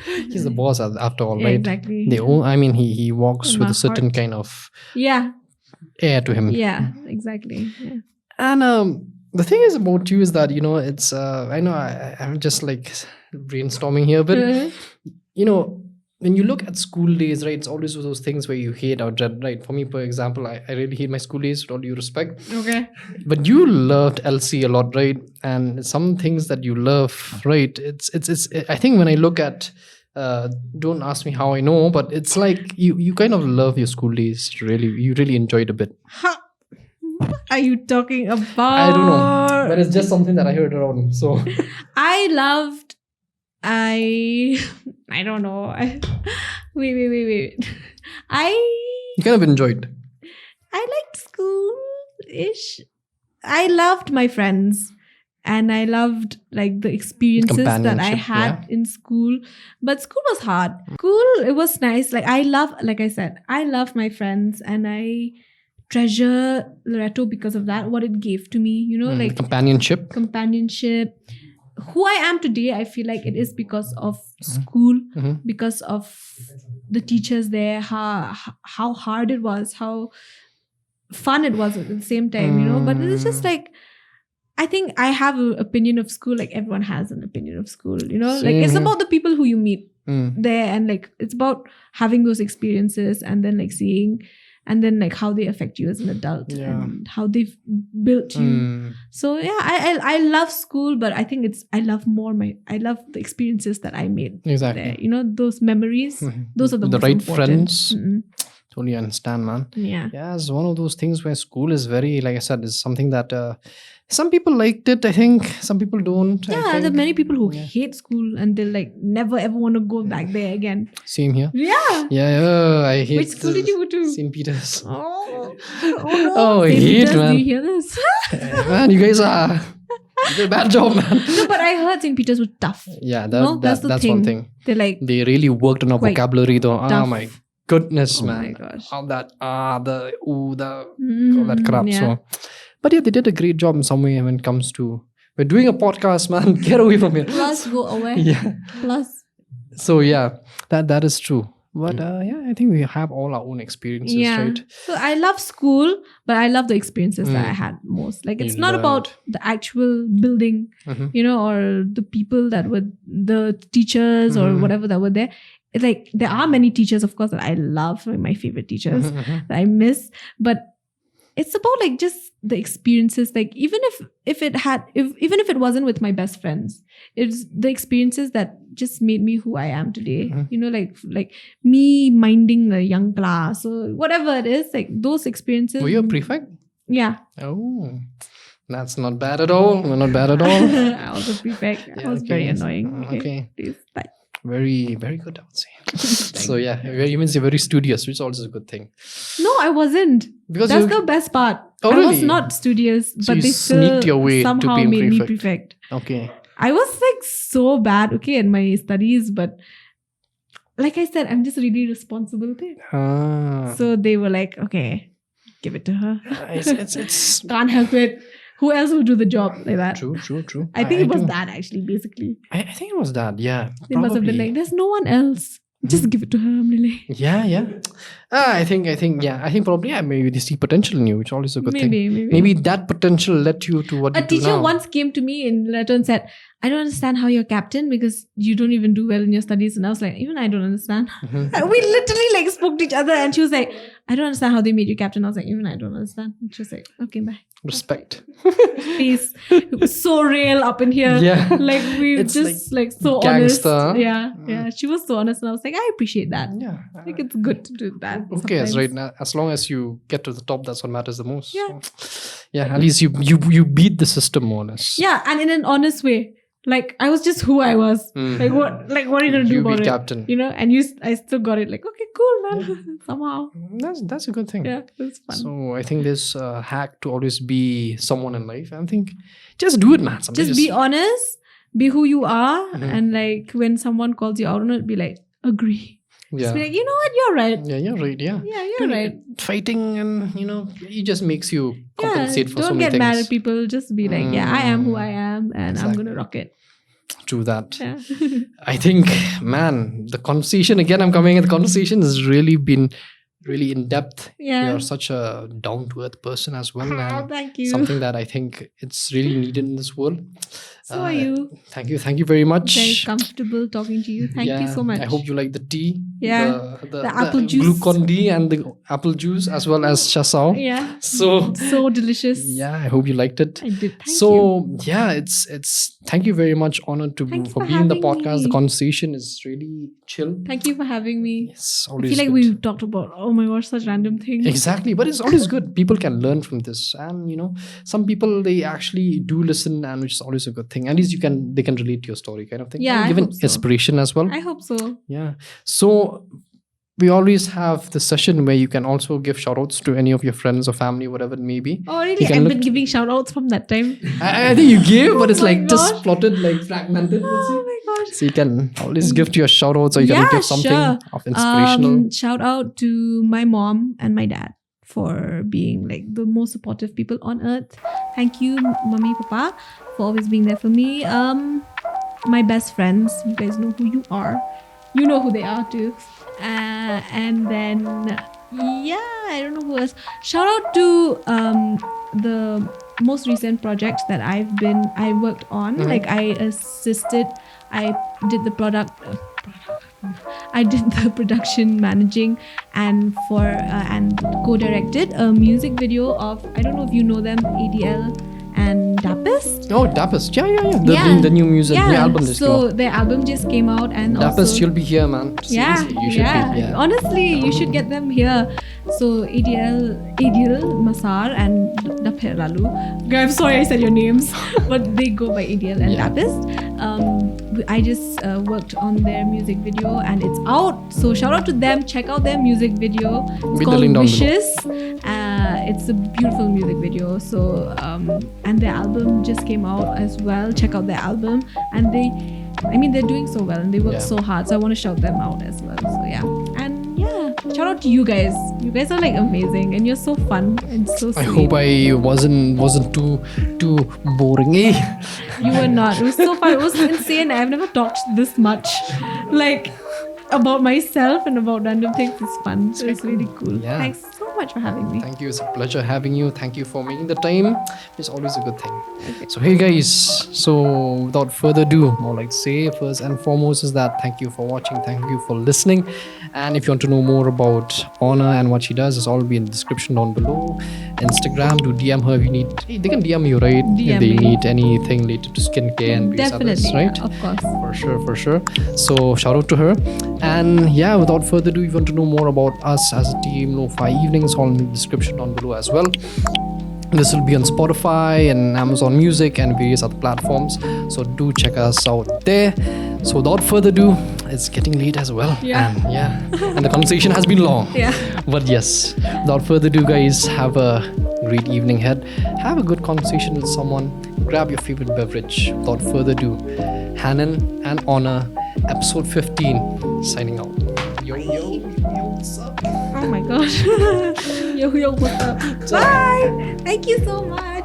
He's the boss after all, Yeah, right? exactly. He walks In with my a certain heart. kind of Yeah. air to him. Yeah, exactly. Yeah. And the thing is about you is that, you know, it's I know I'm just like brainstorming here, but you know, when you look at school days, right, it's always those things where you hate or dread, right? For me, for example, I really hate my school days with all due respect. Okay. But you loved LC a lot, right? And some things that you love, right? It's I think when I look at don't ask me how I know, but it's like you kind of love your school days. You really enjoy it a bit. What are you talking about? I don't know, but it's just something that I heard around. So I don't know. Wait. you kind of enjoyed. I liked school-ish. I loved my friends. And I loved like the experiences that I Companionship, had in school. But school was hard. School, it was nice. Like I said, I love my friends and I treasure Loreto because of that, what it gave to me, you know, like Companionship. Who I am today, I feel like it is because of school, because of the teachers there, how hard it was, how fun it was at the same time, you know. But it's just like, I think I have an opinion of school, like everyone has an opinion of school, you know. Like it's about the people who you meet there, and like it's about having those experiences and then like seeing and then like how they affect you as an adult and how they've built you. So yeah, I love school, but I think I love the experiences that I made there. You know, those memories, those are the most right important. friends. Totally understand, man. Yeah. Yeah, it's one of those things where school is very, like I said, is something that some people liked it, I think. Some people don't. Yeah, there are many people who hate school and they'll like never ever want to go back there again. Same here. Yeah. Yeah, I hate. Which school did you go to? St. Peter's. Oh no. Oh, I St. hate, Peter's, man. do you hear this? Man, you guys are. You did a bad job, man. No, but I heard St. Peter's was tough. Yeah, that's the that's thing. one thing. They're like, They really worked on our quite vocabulary, though. Oh tough. my goodness, oh man. my gosh. All that, all that crap. Yeah. So, but yeah, they did a great job in some way when it comes to. We're doing a podcast, man. Get away from here. Plus, go away. Yeah. Plus. So yeah, that is true. But yeah, I think we have all our own experiences, right? So I love school, but I love the experiences that I had most. Like it's You not learned. about the actual building, you know, or the people that were the teachers or whatever that were there. It's like there are many teachers, of course, that I love, like my favorite teachers that I miss. But it's about like just the experiences. Like even if it wasn't with my best friends, it's the experiences that just made me who I am today. You know, like me minding a young class or whatever it is, like those experiences. Were you a prefect? Yeah. Oh, that's not bad at all. Not bad at all. I was a prefect. I was very annoying. Okay. Please, bye. Very, very good, I would say. So yeah, you mean you're very studious, which is also a good thing. No, I wasn't. Because that's the best part. Oh, I was really? not studious, So but you they sneaked your way still to somehow being made me prefect. prefect. Okay. I was like so bad, okay, in my studies, but like I said, I'm just really responsible thing. So they were like, okay, give it to her. It's Can't help it. Who else would do the job like that? True. I think it was that actually, basically. I think it was that, yeah. They must have been like, there's no one else. Just give it to her, I'm really. Yeah. I think probably, maybe they see potential in you, which is always a good thing. Maybe that potential led you to what you do now. A teacher once came to me in letter and said, I don't understand how you're captain because you don't even do well in your studies. And I was like, even I don't understand. We literally like spoke to each other and she was like, I don't understand how they made you captain. I was like, even I don't understand. And she was like, okay, bye. Respect. Peace. It was so real up in here. Yeah. Like we It's just like so gangster. honest. Yeah. She was so honest and I was like, I appreciate that. Yeah. I think it's good to do that. Who cares, sometimes. right now? As long as you get to the top, that's what matters the most. Yeah. So, yeah, at least you beat the system more or less. Yeah, and in an honest way. Like I was just who I was. Like what are you gonna do about it? Captain. You know, and I still got it. Like, okay, cool, man. Somehow. That's a good thing. Yeah, it's fun. So I think this hack to always be someone in life. I think just do it, man. Sometimes Just be honest, be who you are, and like when someone calls you out on it, be like, agree. Yeah. Just be like, you know what, you're right. Yeah, you're right. Yeah. Yeah, you're right. Fighting and it just makes you compensate for so don't many get things. mad at people. Just be like, yeah, I am who I am, and I'm gonna rock it. True that. Yeah. I think, man, the conversation again. I'm coming. The conversation has really been really in depth. Yeah. You're such a down to earth person as well. And thank you. something that I think it's really needed in this world. So are you. Thank you very much. Very comfortable talking to you. Thank you so much. I hope you like the tea. Yeah. The apple juice. Glucon D and the apple juice as well as chasao. Yeah. So delicious. Yeah, I hope you liked it. I did. Thank you. Yeah, it's thank you very much. Honored for being in the podcast. Me. The conversation is really chill. Thank you for having me. It's I always feel like good. we've talked about, oh my gosh, such random things. Exactly, but it's always good. People can learn from this, and some people they actually do listen, and which is always a good thing. At least they can relate to your story, kind of thing. Yeah, and I give an hope so. inspiration as well. I hope so. Yeah. So we always have the session where you can also give shout outs to any of your friends or family, whatever it may be. Oh, really? I've been giving shout outs from that time. I think you gave, but it's my like just gosh. plotted, like fragmented. Oh my gosh. So you can always give to your shout outs, or you can give something of inspirational. Shout out to my mom and my dad for being like the most supportive people on earth. Thank you, Mommy, Papa, for always being there for me. My best friends, you guys know who you are. You know who they are too. And then, I don't know who else. Shout out to the most recent project that I worked on. Like I assisted, I did the production managing and co-directed a music video of, I don't know if you know them, ADL and Dapist. Oh, Dapist. Yeah. The new music, new album just came out. Their album just came out, and Dapist, also, you'll be here, man. Seriously, you should be. Yeah. Honestly, you should get them here. So ADL, Masar and Dapir Lalu. I'm sorry I said your names, but they go by ADL and Dapist. I just worked on their music video and it's out. So shout out to them. Check out their music video. It's called Wishes. It's a beautiful music video. So and their album just came out as well. Check out their album. And they're doing so well and they work so hard. So I want to shout them out as well. So shout out to you guys. You guys are like amazing and you're so fun and so sweet. I hope I wasn't too boring. You were not. It was so fun. It was insane. I've never talked this much like about myself and about random things. It's fun. So it's really cool. Yeah. Thanks so much for having me. Thank you. It's a pleasure having you. Thank you for making the time. It's always a good thing. So, hey guys. So, without further ado, more like say first and foremost is that thank you for watching. Thank you for listening. And if you want to know more about Honor and what she does, it's all be in the description down below. Instagram, do DM her if you need. Hey, they can DM you, right? DM if they me. need anything related to skincare and various others, Definitely, right? of course. For sure. So shout out to her. And yeah, without further ado, if you want to know more about us as a team, Lofi Evenings, all in the description down below as well. This will be on Spotify and Amazon Music and various other platforms. So do check us out there. So without further ado, it's getting late as well. Yeah. And the conversation has been long. Yeah. But yes, without further ado, guys, have a great evening ahead. Have a good conversation with someone. Grab your favorite beverage. Without further ado, Hanan and Honor, episode 15, signing out. Yo, what's up? Oh my gosh. Yo, what's up? Bye. Thank you so much.